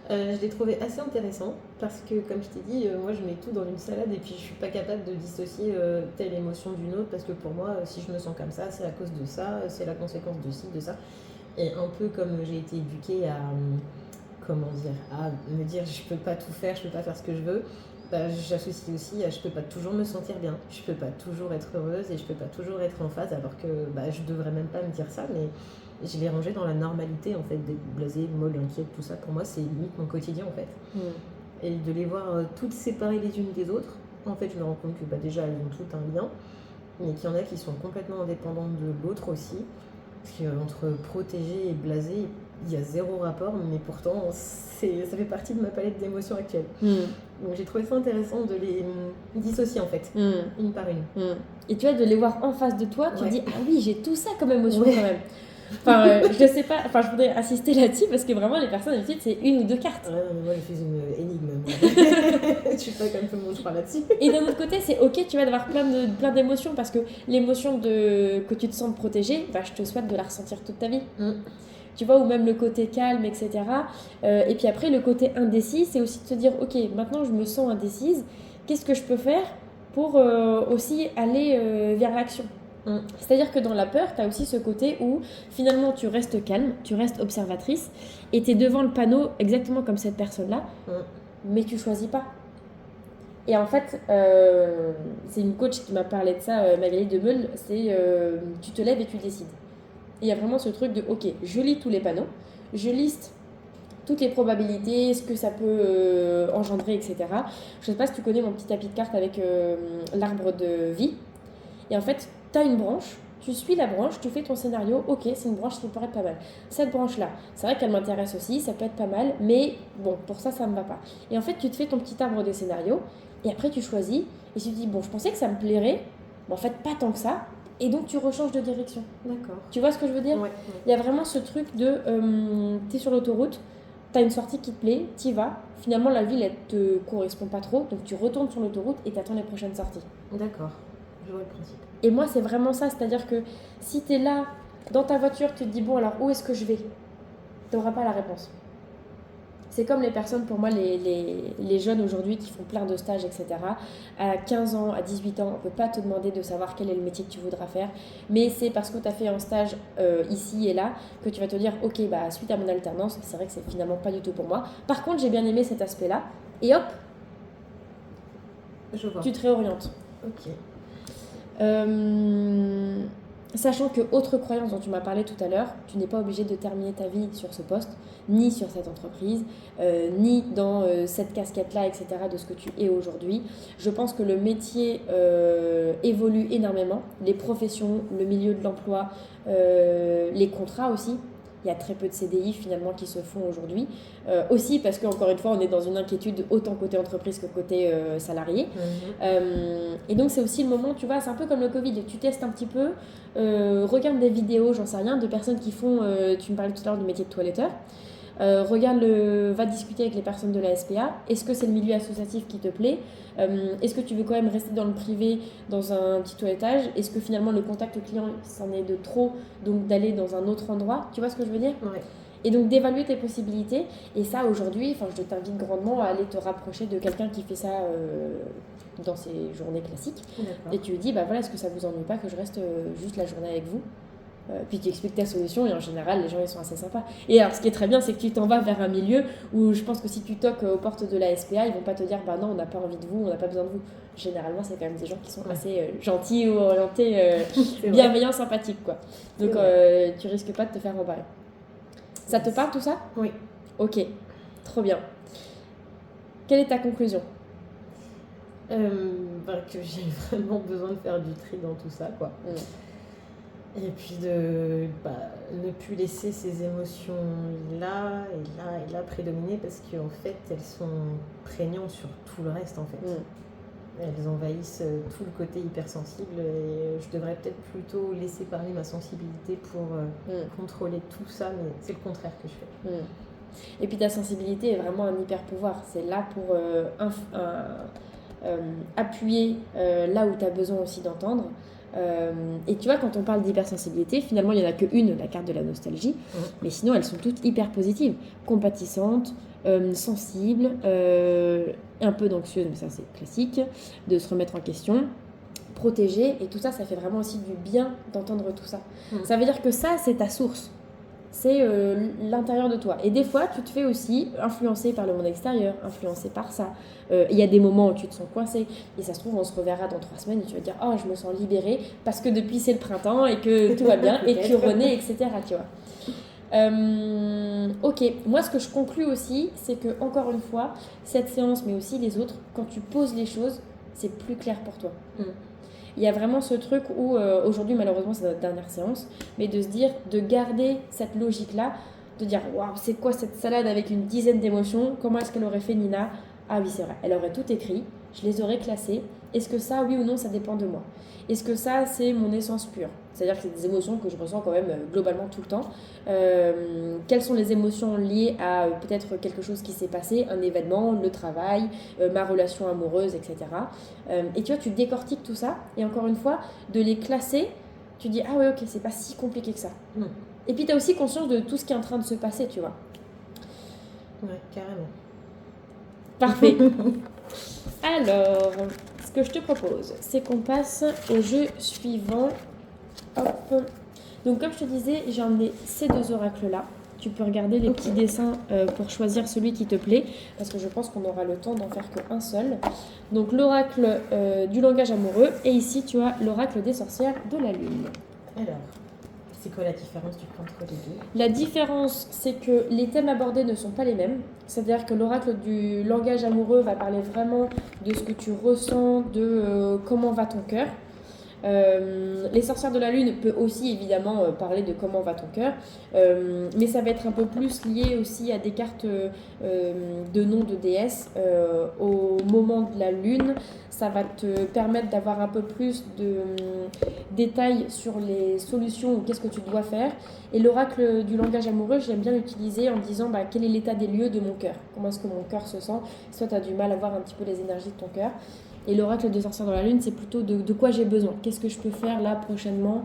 Je l'ai trouvé assez intéressant parce que, comme je t'ai dit, moi je mets tout dans une salade et puis je suis pas capable de dissocier telle émotion d'une autre parce que pour moi, si je me sens comme ça, c'est à cause de ça, c'est la conséquence de ci, de ça. Et un peu comme j'ai été éduquée à, comment dire, à me dire je peux pas tout faire, je peux pas faire ce que je veux, bah, j'associe aussi à je peux pas toujours me sentir bien, je peux pas toujours être heureuse et je peux pas toujours être en phase alors que bah, je devrais même pas me dire ça, mais je l'ai rangé dans la normalité en fait, d'être blasée, molle, inquiète, tout ça. Pour moi, c'est limite mon quotidien en fait. Et de les voir toutes séparées les unes des autres, en fait, je me rends compte que bah, déjà elles ont toutes un lien, mais qu'il y en a qui sont complètement indépendantes de l'autre aussi. Parce qu'entre protégé et blasé, il y a zéro rapport, mais pourtant, ça fait partie de ma palette d'émotions actuelles. Donc j'ai trouvé ça intéressant de les dissocier en fait, une par une. Et tu vois, de les voir en face de toi, tu te dis, ah oui, j'ai tout ça comme émotion Ouais. quand même. Enfin, je sais pas, enfin, je voudrais insister là-dessus parce que vraiment, les personnes, d'habitude, c'est une ou deux cartes. Ouais, mais moi, je fais une énigme. Je suis pas comme tout le monde, je parle là-dessus. Et d'un autre côté, c'est ok, tu vas avoir plein d'émotions parce que l'émotion que tu te sens protégée, bah, je te souhaite de la ressentir toute ta vie. Tu vois, ou même le côté calme, etc. Et puis après, le côté indécis, c'est aussi de se dire, ok, maintenant je me sens indécise, qu'est-ce que je peux faire pour aussi aller vers l'action? C'est-à-dire que dans la peur, tu as aussi ce côté où finalement tu restes calme, tu restes observatrice et tu es devant le panneau exactement comme cette personne-là, mais tu choisis pas. Et en fait, c'est une coach qui m'a parlé de ça, Magali Demeul, c'est tu te lèves et tu décides. Et il y a vraiment ce truc de ok, je lis tous les panneaux, je liste toutes les probabilités, ce que ça peut engendrer, etc. Je sais pas si tu connais mon petit tapis de cartes avec l'arbre de vie. Et en fait, tu as une branche, tu suis la branche, tu fais ton scénario, ok, c'est une branche qui pourrait être pas mal. Cette branche-là, c'est vrai qu'elle m'intéresse aussi, ça peut être pas mal, mais bon, pour ça, ça me va pas. Et en fait, tu te fais ton petit arbre des scénarios, et après tu choisis, et tu te dis, bon, je pensais que ça me plairait, mais en fait, pas tant que ça, et donc tu rechanges de direction. D'accord. Tu vois ce que je veux dire? Ouais. Il y a vraiment ce truc de, t'es sur l'autoroute, t'as une sortie qui te plaît, t'y vas, finalement la ville, elle te correspond pas trop, donc tu retournes sur l'autoroute et t'attends les prochaines sorties. D'accord, je vois le principe. Et moi, c'est vraiment ça, c'est-à-dire que si tu es là, dans ta voiture, tu te dis, bon, alors où est-ce que je vais? Tu n'auras pas la réponse. C'est comme les personnes, pour moi, les jeunes aujourd'hui qui font plein de stages, etc. À 15 ans, à 18 ans, on ne peut pas te demander de savoir quel est le métier que tu voudras faire, mais c'est parce que tu as fait un stage ici et là que tu vas te dire, ok, bah, suite à mon alternance, c'est vrai que c'est finalement pas du tout pour moi. Par contre, j'ai bien aimé cet aspect-là, et hop, je vois. Tu te réorientes. Ok. Sachant que, autre croyance dont tu m'as parlé tout à l'heure, tu n'es pas obligé de terminer ta vie sur ce poste, ni sur cette entreprise, ni dans cette casquette-là, etc., de ce que tu es aujourd'hui. Je pense que le métier évolue énormément, les professions, le milieu de l'emploi, les contrats aussi. Il y a très peu de CDI finalement qui se font aujourd'hui. Aussi parce qu'encore une fois, on est dans une inquiétude autant côté entreprise que côté salarié. Et donc, c'est aussi le moment, tu vois, c'est un peu comme le Covid. Tu testes un petit peu, regarde des vidéos, j'en sais rien, de personnes qui font, tu me parlais tout à l'heure du métier de toiletteur. Va discuter avec les personnes de la SPA. Est-ce que c'est le milieu associatif qui te plaît? Est-ce que tu veux quand même rester dans le privé, dans un petit toilettage? Est-ce que finalement le contact client, c'en est de trop, donc d'aller dans un autre endroit? Tu vois ce que je veux dire? Ouais. Et donc d'évaluer tes possibilités. Et ça, aujourd'hui, je t'invite grandement à aller te rapprocher de quelqu'un qui fait ça dans ses journées classiques. D'accord. Et tu lui dis, bah voilà, est-ce que ça vous ennuie pas que je reste juste la journée avec vous? Puis tu expliques ta solution et en général les gens ils sont assez sympas. Et alors ce qui est très bien c'est que tu t'en vas vers un milieu où je pense que si tu toques aux portes de la SPA ils vont pas te dire bah non on n'a pas envie de vous, on n'a pas besoin de vous. Généralement c'est quand même des gens qui sont assez gentils ou orientés, bienveillants, sympathiques quoi. Donc tu risques pas de te faire rembarrer. Ça te parle tout ça? Oui. Ok, trop bien. Quelle est ta conclusion? Que j'ai vraiment besoin de faire du tri dans tout ça quoi. Et puis de ne plus laisser ces émotions-là et là prédominer parce qu'en fait, elles sont prégnantes sur tout le reste en fait. Elles envahissent tout le côté hypersensible et je devrais peut-être plutôt laisser parler ma sensibilité pour contrôler tout ça, mais c'est le contraire que je fais. Et puis ta sensibilité est vraiment un hyper pouvoir. C'est là pour appuyer là où tu as besoin aussi d'entendre. Et tu vois, quand on parle d'hypersensibilité, finalement, il n'y en a qu'une, la carte de la nostalgie. Mais sinon, elles sont toutes hyper positives. Compatissantes, sensibles, un peu d'anxieuses, mais ça c'est classique, de se remettre en question, protégée. Et tout ça, ça fait vraiment aussi du bien d'entendre tout ça. Ça veut dire que ça, c'est ta source. C'est l'intérieur de toi. Et des fois, tu te fais aussi influencer par le monde extérieur, influencé par ça. Il y a des moments où tu te sens coincé. Et ça se trouve, on se reverra dans 3 semaines et tu vas dire « Oh, je me sens libérée parce que depuis c'est le printemps et que tout va bien et tu renais, etc. » Tu vois. Ok, moi ce que je conclus aussi, c'est que encore une fois, cette séance, mais aussi les autres, quand tu poses les choses, c'est plus clair pour toi. Il y a vraiment ce truc où, aujourd'hui, malheureusement, c'est notre dernière séance, mais de se dire, de garder cette logique-là, de dire, waouh, c'est quoi cette salade avec une dizaine d'émotions? Comment est-ce qu'elle aurait fait Nina? Ah oui, c'est vrai, elle aurait tout écrit, je les aurais classées. Est-ce que ça, oui ou non, ça dépend de moi? Est-ce que ça, c'est mon essence pure? C'est-à-dire que c'est des émotions que je ressens quand même globalement tout le temps. Quelles sont les émotions liées à peut-être quelque chose qui s'est passé, un événement, le travail, ma relation amoureuse, etc. Et tu vois, tu décortiques tout ça, et encore une fois, de les classer, tu dis, ah ouais, ok, c'est pas si compliqué que ça. Et puis tu as aussi conscience de tout ce qui est en train de se passer, tu vois. Ouais, carrément. Parfait. Alors, ce que je te propose, c'est qu'on passe au jeu suivant. Hop. Donc, comme je te disais, j'ai emmené ces 2 oracles-là. Tu peux regarder les petits dessins pour choisir celui qui te plaît, parce que je pense qu'on aura le temps d'en faire qu'un seul. Donc, l'oracle du langage amoureux, et ici, tu as l'oracle des sorcières de la lune. Alors, c'est quoi la différence du coup entre les deux? La différence, c'est que les thèmes abordés ne sont pas les mêmes. C'est-à-dire que l'oracle du langage amoureux va parler vraiment de ce que tu ressens, de comment va ton cœur. Les sorcières de la lune peut aussi évidemment parler de comment va ton cœur, mais ça va être un peu plus lié aussi à des cartes de noms de déesses au moment de la lune. Ça va te permettre d'avoir un peu plus de détails sur les solutions ou qu'est-ce que tu dois faire. Et l'oracle du langage amoureux, j'aime bien l'utiliser en disant quel est l'état des lieux de mon cœur, comment est-ce que mon cœur se sent, soit tu as du mal à voir un petit peu les énergies de ton cœur. Et l'oracle des sorcières dans la lune, c'est plutôt de quoi j'ai besoin. Qu'est-ce que je peux faire là prochainement?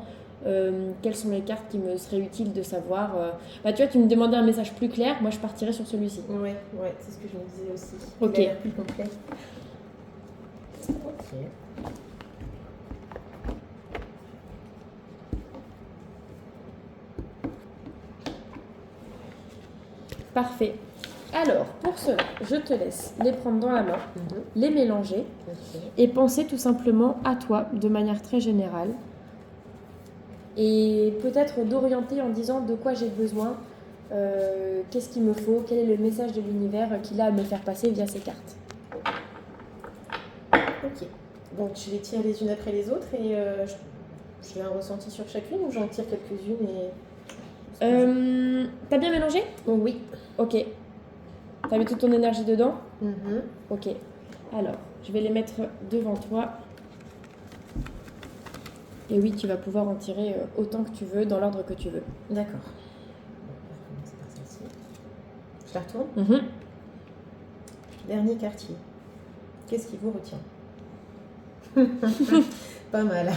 Quelles sont les cartes qui me seraient utiles de savoir? Tu vois, tu me demandais un message plus clair, moi je partirais sur celui-ci. Ouais, c'est ce que je me disais aussi. Ok. Il a l'air plus complet. Ok. Parfait. Alors, pour cela, je te laisse les prendre dans la main, les mélanger et penser tout simplement à toi de manière très générale. Et peut-être d'orienter en disant de quoi j'ai besoin, qu'est-ce qu'il me faut, quel est le message de l'univers qu'il a à me faire passer via ces cartes. Ok. Donc je les tire les unes après les autres et j'ai un ressenti sur chacune ou j'en tire quelques-unes et... T'as bien mélangé? Oui. Ok. T'as mis toute ton énergie dedans? Mm-hmm. Ok. Alors, je vais les mettre devant toi. Et oui, tu vas pouvoir en tirer autant que tu veux, dans l'ordre que tu veux. D'accord. On va commencer par celle-ci. Je la retourne. Dernier quartier. Qu'est-ce qui vous retient? Pas mal.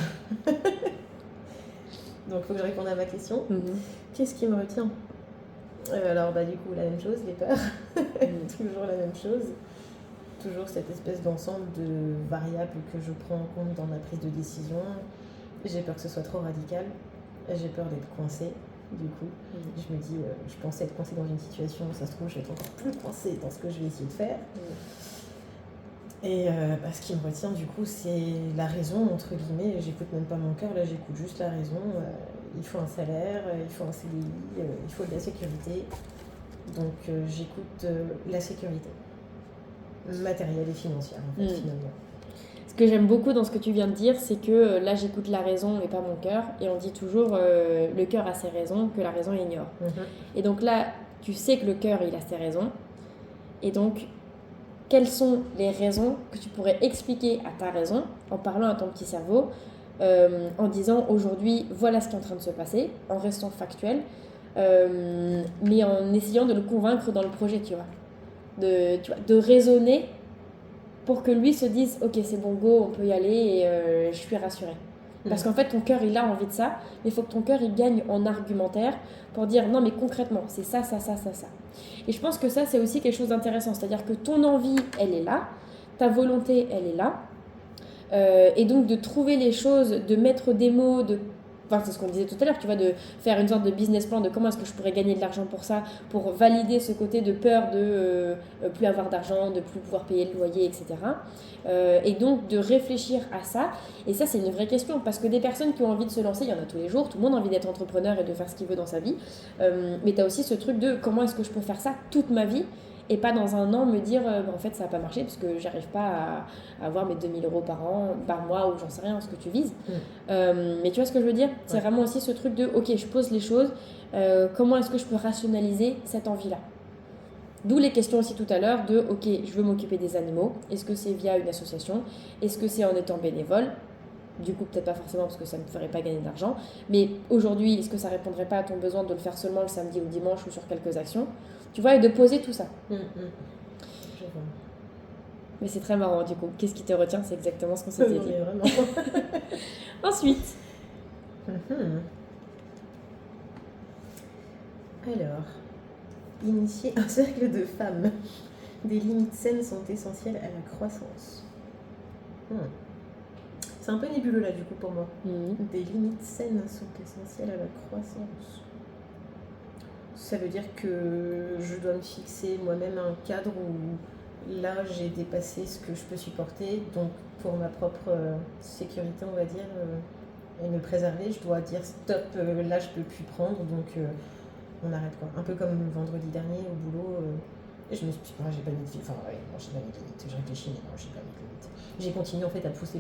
Donc, il faut que je réponde à ma question. Qu'est-ce qui me retient? Alors, du coup, la même chose, les peurs. Toujours la même chose. Toujours cette espèce d'ensemble de variables que je prends en compte dans ma prise de décision. J'ai peur que ce soit trop radical. J'ai peur d'être coincée. Du coup, je me dis, je pensais être coincée dans une situation, ça se trouve, je vais être encore plus coincée dans ce que je vais essayer de faire. Et ce qui me retient, du coup, c'est la raison, entre guillemets. J'écoute même pas mon cœur, là, j'écoute juste la raison. Il faut un salaire, il faut un CDI, il faut de la sécurité. Donc, j'écoute la sécurité matérielle et financière, en fait, finalement. Ce que j'aime beaucoup dans ce que tu viens de dire, c'est que là, j'écoute la raison et pas mon cœur. Et on dit toujours, le cœur a ses raisons que la raison ignore. Et donc là, tu sais que le cœur, il a ses raisons. Et donc, quelles sont les raisons que tu pourrais expliquer à ta raison, en parlant à ton petit cerveau, en disant aujourd'hui, voilà ce qui est en train de se passer, en restant factuel, mais en essayant de le convaincre dans le projet, tu vois, de raisonner pour que lui se dise, ok, c'est bon, go, on peut y aller et je suis rassurée. Parce qu'en fait, ton cœur, il a envie de ça, mais il faut que ton cœur, il gagne en argumentaire pour dire non, mais concrètement, c'est ça, ça, ça, ça, ça. Et je pense que ça, c'est aussi quelque chose d'intéressant. C'est-à-dire que ton envie, elle est là, ta volonté, elle est là. Et donc, de trouver les choses, de mettre des mots, Enfin, c'est ce qu'on disait tout à l'heure, tu vois, de faire une sorte de business plan de comment est-ce que je pourrais gagner de l'argent pour ça, pour valider ce côté de peur de plus avoir d'argent, de plus pouvoir payer le loyer, etc. Et donc de réfléchir à ça. Et ça, c'est une vraie question, parce que des personnes qui ont envie de se lancer, il y en a tous les jours, tout le monde a envie d'être entrepreneur et de faire ce qu'il veut dans sa vie. Mais tu as aussi ce truc de comment est-ce que je peux faire ça toute ma vie et pas dans un an me dire en fait ça n'a pas marché parce que j'arrive pas à avoir mes 2000 euros par mois ou j'en sais rien ce que tu vises. Mais tu vois ce que je veux dire, c'est vraiment aussi ce truc de ok, je pose les choses, comment est-ce que je peux rationaliser cette envie là. D'où les questions aussi tout à l'heure de ok, je veux m'occuper des animaux, est-ce que c'est via une association, est-ce que c'est en étant bénévole, du coup peut-être pas forcément parce que ça ne me ferait pas gagner d'argent, mais aujourd'hui est-ce que ça répondrait pas à ton besoin de le faire seulement le samedi ou le dimanche ou sur quelques actions, tu vois, et de poser tout ça. Je vois. Mais c'est très marrant du coup, qu'est-ce qui te retient, c'est exactement ce qu'on s'était dit. Vraiment. Ensuite. Alors, initier un cercle de femmes. Des limites saines sont essentielles à la croissance. C'est un peu nébuleux là du coup pour moi. Des limites saines sont essentielles à la croissance. Ça veut dire que je dois me fixer moi-même un cadre où là j'ai dépassé ce que je peux supporter, donc pour ma propre sécurité on va dire, et me préserver, je dois dire stop, là je peux plus prendre, donc on arrête quoi. Un peu comme vendredi dernier au boulot, et je me suis dit, j'ai pas mis de limite, enfin ouais, non j'ai pas mis de limite, je réfléchis mais non j'ai pas mis de limite. J'ai continué en fait à pousser,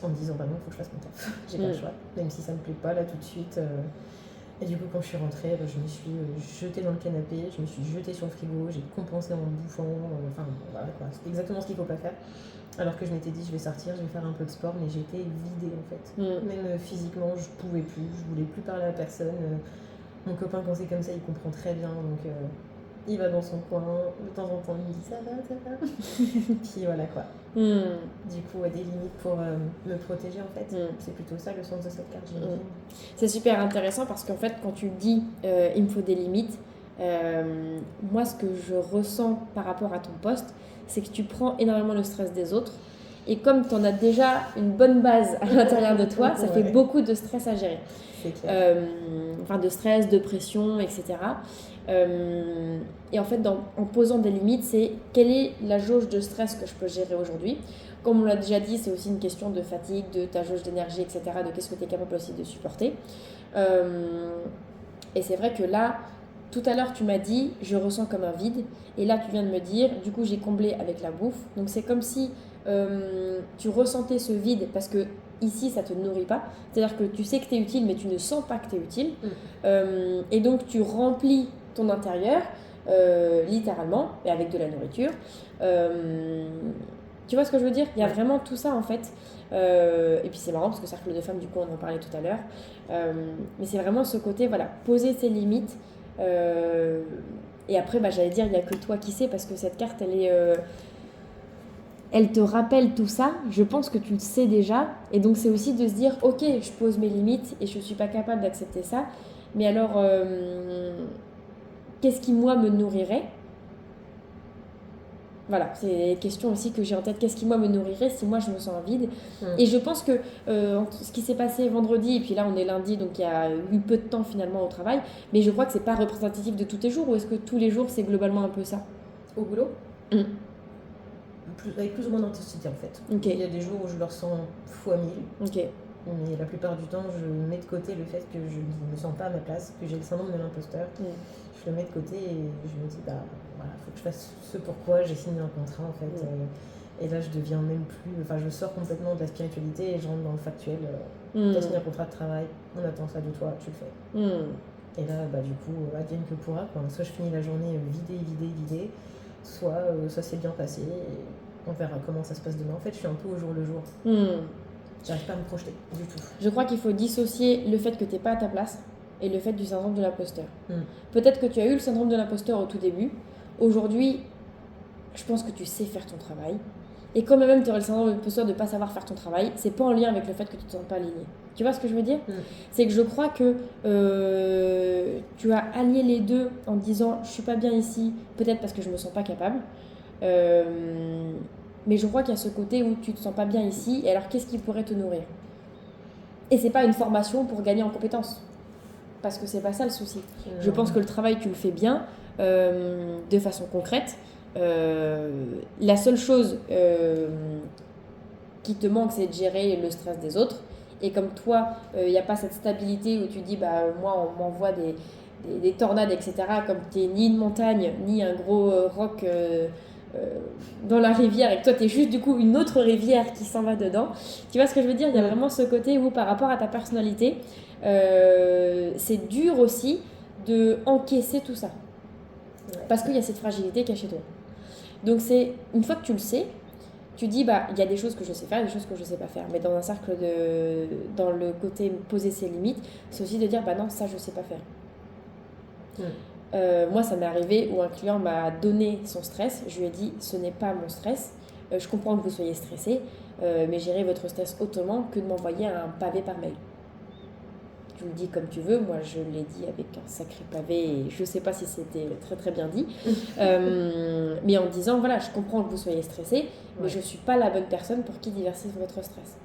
en me disant bah non faut que je fasse mon taf, j'ai pas le choix, même si ça me plaît pas là tout de suite. Et du coup, quand je suis rentrée, je me suis jetée dans le canapé, je me suis jetée sur le frigo, j'ai compensé en bouffant, enfin voilà quoi, c'est exactement ce qu'il ne faut pas faire. Alors que je m'étais dit, je vais sortir, je vais faire un peu de sport, mais j'étais vidée en fait. Même physiquement, je pouvais plus, je voulais plus parler à personne. Mon copain, quand c'est comme ça, il comprend très bien, donc il va dans son coin, de temps en temps, il me dit ça va. Puis voilà quoi. Du coup, des limites pour me protéger en fait. C'est plutôt ça le sens de cette carte, j'imagine. C'est super intéressant parce qu'en fait, quand tu dis il me faut des limites, moi ce que je ressens par rapport à ton poste, c'est que tu prends énormément le stress des autres. Et comme tu en as déjà une bonne base à l'intérieur de toi, ça fait beaucoup de stress à gérer. C'est clair. Enfin, de stress, de pression, etc. Et en fait, en posant des limites, c'est quelle est la jauge de stress que je peux gérer aujourd'hui. Comme on l'a déjà dit, c'est aussi une question de fatigue, de ta jauge d'énergie, etc. De qu'est-ce que tu es capable aussi de supporter. Et c'est vrai que là, tout à l'heure, tu m'as dit, je ressens comme un vide. Et là, tu viens de me dire, du coup, j'ai comblé avec la bouffe. Donc, c'est comme si tu ressentais ce vide parce que ici, ça ne te nourrit pas. C'est-à-dire que tu sais que tu es utile, mais tu ne sens pas que tu es utile. Et donc, tu remplis ton intérieur, littéralement, et avec de la nourriture. Tu vois ce que je veux dire ? Il y a vraiment tout ça, en fait. Et puis, c'est marrant parce que cercle de femmes, du coup, on en parlait tout à l'heure. Mais c'est vraiment ce côté, voilà, poser ses limites. Et après, j'allais dire, il n'y a que toi qui sais, parce que cette carte, elle te rappelle tout ça. Je pense que tu le sais déjà. Et donc, c'est aussi de se dire, ok, je pose mes limites et je ne suis pas capable d'accepter ça. Mais alors, qu'est-ce qui, moi, me nourrirait ? Voilà, c'est une question aussi que j'ai en tête. Qu'est-ce qui, moi, me nourrirait si moi, je me sens vide ? Et je pense que ce qui s'est passé vendredi, et puis là, on est lundi, donc il y a eu peu de temps finalement au travail, mais je crois que c'est pas représentatif de tous tes jours, ou est-ce que tous les jours, c'est globalement un peu ça ? Au boulot avec plus ou moins d'intensité en fait. Okay. Il y a des jours où je le ressens fois 1000. Okay. Mais la plupart du temps, je mets de côté le fait que je ne me sens pas à ma place, que j'ai le syndrome de l'imposteur. Je le mets de côté et je me dis, voilà, faut que je fasse ce pourquoi j'ai signé un contrat en fait. Et là, je deviens même plus. Enfin, je sors complètement de la spiritualité et je rentre dans le factuel. Tu as signé un contrat de travail, on attend ça de toi, tu le fais. Et là, du coup, advienne que pourra. Soit je finis la journée vidée, soit ça s'est bien passé. Et on verra comment ça se passe demain. En fait, je suis un peu au jour le jour. J'arrive pas à me projeter du tout. Je crois qu'il faut dissocier le fait que tu n'es pas à ta place et le fait du syndrome de l'imposteur. Peut-être que tu as eu le syndrome de l'imposteur au tout début. Aujourd'hui, je pense que tu sais faire ton travail. Et quand même tu aurais le syndrome de l'imposteur de ne pas savoir faire ton travail, c'est pas en lien avec le fait que tu ne te sens pas aligné. Tu vois ce que je veux dire? C'est que je crois que tu as allié les deux en disant je suis pas bien ici, peut-être parce que je me sens pas capable. Mais je crois qu'il y a ce côté où tu te sens pas bien ici, et alors qu'est-ce qui pourrait te nourrir? Et c'est pas une formation pour gagner en compétences. Parce que c'est pas ça le souci. Je pense que le travail, tu le fais bien, de façon concrète. La seule chose qui te manque, c'est de gérer le stress des autres. Et comme toi, il n'y a pas cette stabilité où tu dis, bah, moi, on m'envoie des tornades, etc. Comme tu n'es ni une montagne, ni un gros roc dans la rivière, et que toi, tu es juste du coup une autre rivière qui s'en va dedans. Tu vois ce que je veux dire? Il y a vraiment ce côté où, par rapport à ta personnalité, c'est dur aussi de encaisser tout ça. Parce qu'il y a cette fragilité cachée toi. Donc, c'est une fois que tu le sais, tu dis, bah, il y a des choses que je sais faire, des choses que je ne sais pas faire. Mais dans un cercle dans le côté poser ses limites, c'est aussi de dire, bah non, ça, je ne sais pas faire. Moi, ça m'est arrivé où un client m'a donné son stress. Je lui ai dit, ce n'est pas mon stress. Je comprends que vous soyez stressé, mais gérez votre stress autrement que de m'envoyer un pavé par mail. Tu le dis comme tu veux, moi je l'ai dit avec un sacré pavé et je sais pas si c'était très très bien dit, mais en disant voilà, je comprends que vous soyez stressé, mais je suis pas la bonne personne pour qui diversifier votre stress.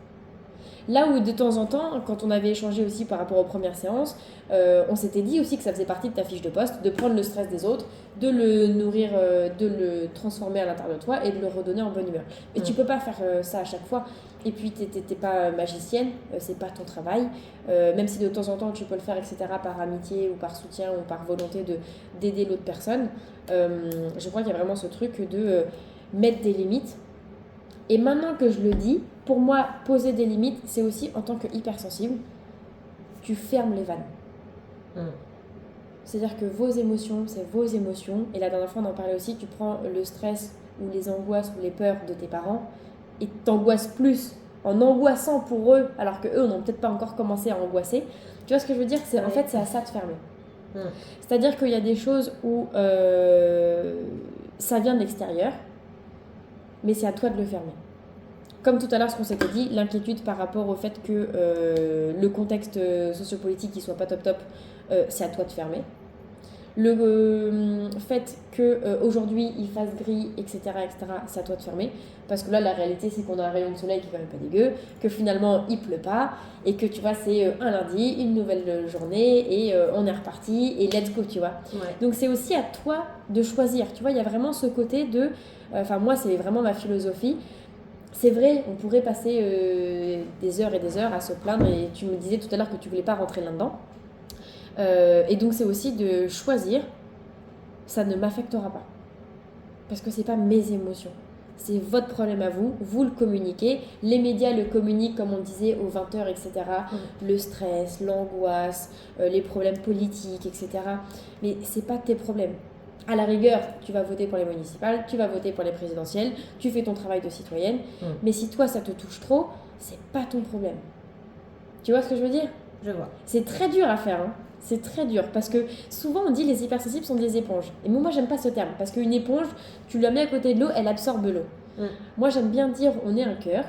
Là où de temps en temps, quand on avait échangé aussi par rapport aux premières séances, on s'était dit aussi que ça faisait partie de ta fiche de poste, de prendre le stress des autres, de le nourrir, de le transformer à l'intérieur de toi et de le redonner en bonne humeur. Mais tu peux pas faire ça à chaque fois. Et puis t'es pas magicienne, c'est pas ton travail. Même si de temps en temps tu peux le faire, etc., par amitié ou par soutien ou par volonté d'aider l'autre personne, je crois qu'il y a vraiment ce truc de mettre des limites. Et maintenant que je le dis, pour moi, poser des limites, c'est aussi, en tant que hypersensible, tu fermes les vannes. C'est-à-dire que vos émotions, c'est vos émotions. Et la dernière fois, on en parlait aussi, tu prends le stress ou les angoisses ou les peurs de tes parents et t'angoisses plus en angoissant pour eux, alors qu'eux n'ont peut-être pas encore commencé à angoisser. Tu vois ce que je veux dire? En fait, c'est à ça de fermer. C'est-à-dire qu'il y a des choses où ça vient de l'extérieur, mais c'est à toi de le fermer. Comme tout à l'heure, ce qu'on s'était dit, l'inquiétude par rapport au fait que le contexte sociopolitique ne soit pas top, c'est à toi de fermer. Le fait qu'aujourd'hui il fasse gris, etc., c'est à toi de fermer. Parce que là, la réalité, c'est qu'on a un rayon de soleil qui est quand même pas dégueu, que finalement il pleut pas, et que tu vois, c'est un lundi, une nouvelle journée, et on est reparti, et let's go, tu vois. Donc c'est aussi à toi de choisir. Tu vois, il y a vraiment ce côté de. Enfin, moi, c'est vraiment ma philosophie. C'est vrai, on pourrait passer des heures et des heures à se plaindre, et tu me disais tout à l'heure que tu voulais pas rentrer là-dedans. Et donc c'est aussi de choisir, ça ne m'affectera pas. Parce que c'est pas mes émotions. C'est votre problème à vous, vous le communiquez. Les médias le communiquent, comme on disait, aux 20h, etc. Le stress, l'angoisse, les problèmes politiques, etc. Mais c'est pas tes problèmes. À la rigueur, tu vas voter pour les municipales, tu vas voter pour les présidentielles, tu fais ton travail de citoyenne. Mais si toi, ça te touche trop, c'est pas ton problème. Tu vois ce que je veux dire? Je vois. C'est très dur à faire, hein. C'est très dur parce que souvent on dit les hypersensibles sont des éponges. Et moi j'aime pas ce terme parce qu'une éponge, tu la mets à côté de l'eau, elle absorbe l'eau. Moi j'aime bien dire on est un cœur.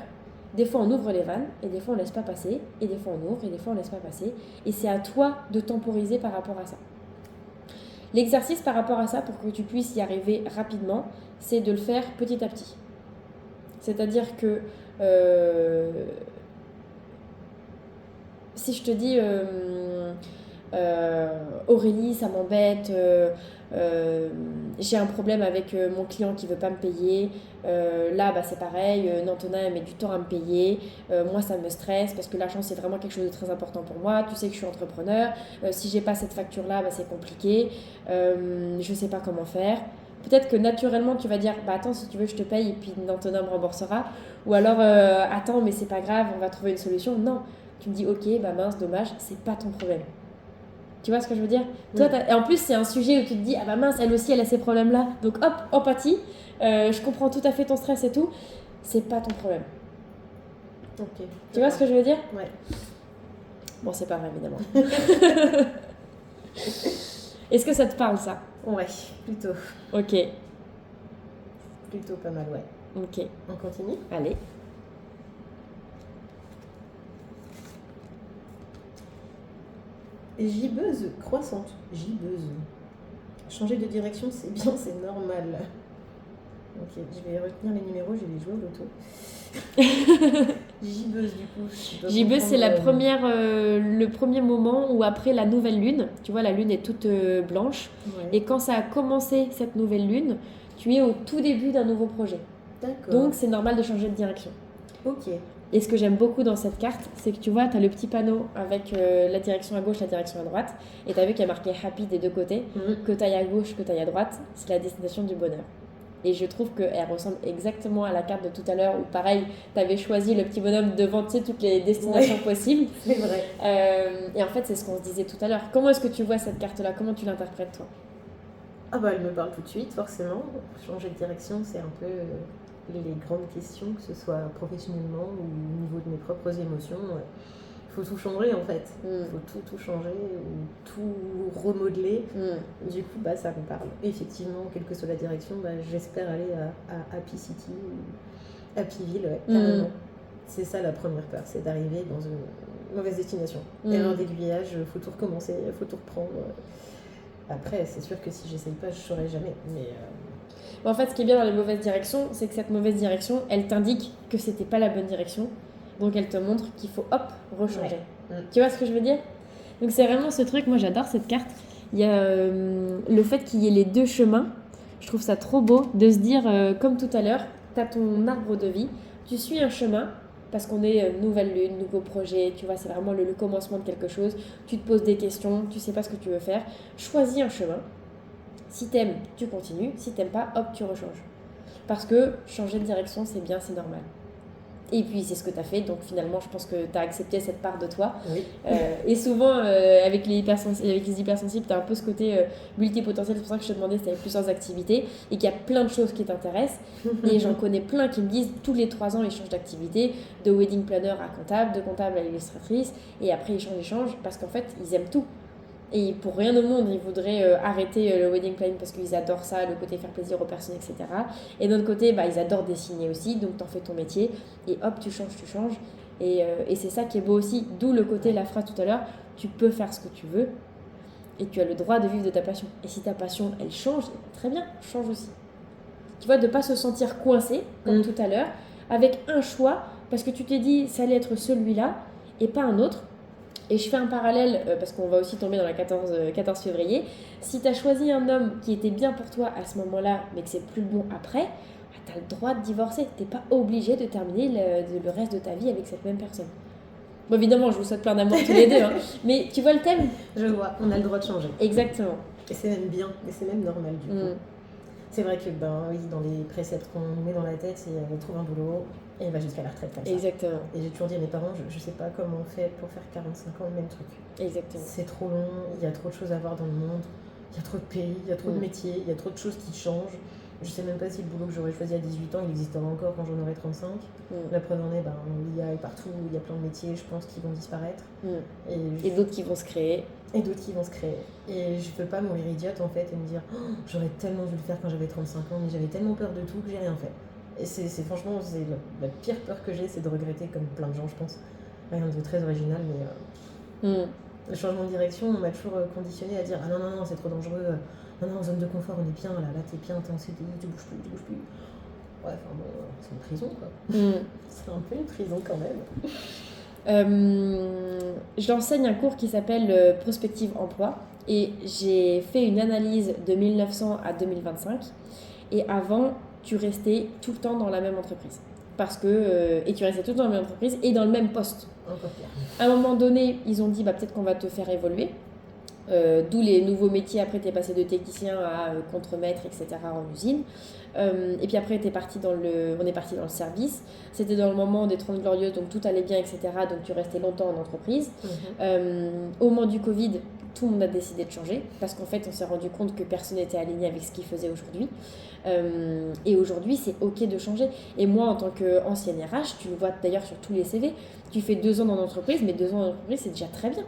Des fois on ouvre les vannes et des fois on laisse pas passer. Et des fois on ouvre et des fois on laisse pas passer. Et c'est à toi de temporiser par rapport à ça. L'exercice par rapport à ça, pour que tu puisses y arriver rapidement, c'est de le faire petit à petit. C'est-à-dire que si je te dis Aurélie, ça m'embête, j'ai un problème avec mon client qui veut pas me payer, là bah, c'est pareil, Nantona elle met du temps à me payer, moi ça me stresse parce que l'argent c'est vraiment quelque chose de très important pour moi, tu sais que je suis entrepreneur, si j'ai pas cette facture là bah, c'est compliqué, je sais pas comment faire. Peut-être que naturellement tu vas dire bah attends, si tu veux je te paye et puis Nantona me remboursera, ou alors attends mais c'est pas grave, on va trouver une solution. Non, tu me dis ok bah mince, dommage, c'est pas ton problème. Tu vois ce que je veux dire? Toi, et en plus, c'est un sujet où tu te dis, ah bah mince, elle aussi, elle a ces problèmes-là. Donc hop, empathie, je comprends tout à fait ton stress et tout. C'est pas ton problème. Ok. Tu vois ce que je veux dire? Ouais. Bon, c'est pas vrai, évidemment. Est-ce que ça te parle, ça? Ouais, plutôt. Ok. Plutôt pas mal, ouais. Ok. On continue ? Allez. Gibbeuse croissante. Gibbeuse. Changer de direction, c'est bien, c'est normal. Ok, je vais retenir les numéros, je vais les jouer au loto. Gibbeuse, du coup. Gibbeuse, c'est le premier moment où après la nouvelle lune, tu vois, la lune est toute blanche. Ouais. Et quand ça a commencé, cette nouvelle lune, tu es au tout début d'un nouveau projet. D'accord. Donc, c'est normal de changer de direction. Ok. Et ce que j'aime beaucoup dans cette carte, c'est que tu vois, tu as le petit panneau avec la direction à gauche, la direction à droite. Et tu as vu qu'il y a marqué Happy des deux côtés. Que tu ailles à gauche, que tu ailles à droite, c'est la destination du bonheur. Et je trouve qu'elle ressemble exactement à la carte de tout à l'heure où, pareil, tu avais choisi le petit bonhomme devant, tu sais, toutes les destinations possibles. C'est vrai. Et en fait, c'est ce qu'on se disait tout à l'heure. Comment est-ce que tu vois cette carte-là ? Comment tu l'interprètes, toi ? Ah bah, elle me parle tout de suite, forcément. Changer de direction, c'est un peu les grandes questions, que ce soit professionnellement ou au niveau de mes propres émotions. Il faut tout changer, en fait. Il faut tout changer ou tout remodeler. Du coup, bah, ça me parle. Effectivement, quelle que soit la direction, bah, j'espère aller à Happy City ou Happyville, ouais, carrément. C'est ça la première peur, c'est d'arriver dans une mauvaise destination. Erreur d'aiguillage, il faut tout recommencer, il faut tout reprendre. Après, c'est sûr que si j'essaye pas, je ne saurais jamais. Mais en fait, ce qui est bien dans les mauvaises directions, c'est que cette mauvaise direction, elle t'indique que c'était pas la bonne direction. Donc, elle te montre qu'il faut, rechanger. Ouais. Tu vois ce que je veux dire ? Donc, c'est vraiment ce truc. Moi, j'adore cette carte. Il y a le fait qu'il y ait les deux chemins. Je trouve ça trop beau de se dire, comme tout à l'heure, tu as ton arbre de vie. Tu suis un chemin parce qu'on est nouvelle lune, nouveau projet. Tu vois, c'est vraiment le commencement de quelque chose. Tu te poses des questions. Tu sais pas ce que tu veux faire. Choisis un chemin. Si t'aimes, tu continues. Si t'aimes pas, tu rechanges. Parce que changer de direction, c'est bien, c'est normal. Et puis, c'est ce que tu as fait. Donc, finalement, je pense que tu as accepté cette part de toi. Oui. Et souvent, avec les hypersensibles, tu as un peu ce côté multipotentiel. C'est pour ça que je te demandais si tu avais plusieurs activités et qu'il y a plein de choses qui t'intéressent. Et j'en connais plein qui me disent tous les 3 ans, ils changent d'activité, de wedding planner à comptable, de comptable à illustratrice. Et après, ils changent parce qu'en fait, ils aiment tout. Et pour rien au monde, ils voudraient arrêter le wedding planning parce qu'ils adorent ça, le côté faire plaisir aux personnes, etc. Et d'un autre côté, ils adorent dessiner aussi, donc t'en fais ton métier. Et hop, tu changes. Et c'est ça qui est beau aussi, d'où le côté, la phrase tout à l'heure, tu peux faire ce que tu veux et tu as le droit de vivre de ta passion. Et si ta passion, elle change, très bien, change aussi. Tu vois, de ne pas se sentir coincé, comme tout à l'heure, avec un choix, parce que tu t'es dit, ça allait être celui-là et pas un autre. Et je fais un parallèle, parce qu'on va aussi tomber dans la 14 février. Si tu as choisi un homme qui était bien pour toi à ce moment-là, mais que c'est plus bon après, tu as le droit de divorcer. Tu n'es pas obligé de terminer le reste de ta vie avec cette même personne. Bon, évidemment, je vous souhaite plein d'amour tous les deux. Mais tu vois le thème ? Je vois, on a le droit de changer. Exactement. Et c'est même bien, et c'est même normal du coup. C'est vrai que oui, dans les préceptes qu'on nous met dans la tête, c'est trouve un boulot et va jusqu'à la retraite comme ça. Exactement. Et j'ai toujours dit à mes parents, je sais pas comment on fait pour faire 45 ans le même truc. Exactement. C'est trop long, il y a trop de choses à voir dans le monde, il y a trop de pays, il y a trop de métiers, il y a trop de choses qui changent. Je sais même pas si le boulot que j'aurais choisi à 18 ans, il existera encore quand j'en aurai 35. La preuve en est, l'IA est partout, il y a plein de métiers, je pense, qui vont disparaître. Et d'autres qui vont se créer. Et je veux pas mourir idiote en fait et me dire j'aurais tellement dû le faire quand j'avais 35 ans, mais j'avais tellement peur de tout que j'ai rien fait. Et c'est franchement, c'est la pire peur que j'ai, c'est de regretter, comme plein de gens, je pense. Rien de très original, mais le changement de direction, on m'a toujours conditionné à dire ah non, c'est trop dangereux, non, zone de confort, on est bien, là t'es bien, t'es en CDI, tu bouges plus. Ouais, enfin bon, c'est une prison quoi. C'est un peu une prison quand même. J'enseigne un cours qui s'appelle Prospective Emploi et j'ai fait une analyse de 1900 à 2025 et avant tu restais tout le temps dans la même entreprise et tu restais tout le temps dans la même entreprise et dans le même poste. Encore pire. À un moment donné ils ont dit peut-être qu'on va te faire évoluer, d'où les nouveaux métiers. Après t'es passé de technicien à contremaître, etc. en usine. Et puis après on est parti dans le service. C'était dans le moment des 30 glorieuses, donc tout allait bien, etc. Donc tu restais longtemps en entreprise. Au moment du Covid, tout le monde a décidé de changer parce qu'en fait on s'est rendu compte que personne n'était aligné avec ce qu'il faisait aujourd'hui. Et aujourd'hui c'est ok de changer. Et moi en tant qu'ancienne RH, tu le vois d'ailleurs sur tous les CV, tu fais 2 ans dans l'entreprise, mais 2 ans dans l'entreprise c'est déjà très bien.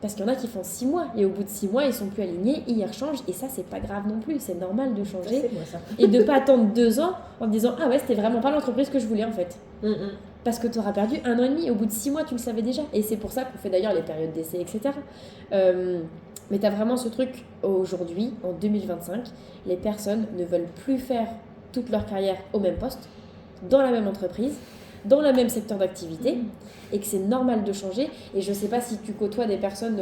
Parce qu'il y en a qui font 6 mois et au bout de 6 mois, ils sont plus alignés, ils rechangent et ça, c'est pas grave non plus. C'est normal de changer C'est moi, ça. et de pas attendre 2 ans en te disant ah ouais, c'était vraiment pas l'entreprise que je voulais en fait. Parce que tu auras perdu 1 an et demi. Au bout de 6 mois, tu le savais déjà. Et c'est pour ça qu'on fait d'ailleurs les périodes d'essai, etc. Mais tu as vraiment ce truc aujourd'hui, en 2025, les personnes ne veulent plus faire toute leur carrière au même poste, dans la même entreprise, dans le même secteur d'activité, et que c'est normal de changer. Et je ne sais pas si tu côtoies des personnes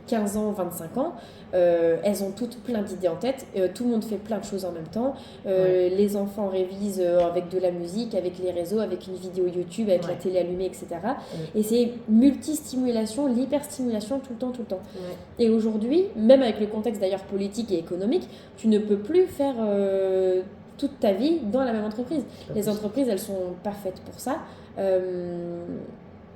15 ans, 25 ans, elles ont toutes plein d'idées en tête, tout le monde fait plein de choses en même temps, les enfants révisent avec de la musique, avec les réseaux, avec une vidéo YouTube, avec la télé allumée, etc. Et c'est multistimulation, l'hyperstimulation tout le temps. Et aujourd'hui, même avec le contexte d'ailleurs politique et économique, tu ne peux plus faire toute ta vie dans la même entreprise. Les entreprises, elles sont pas faites pour ça.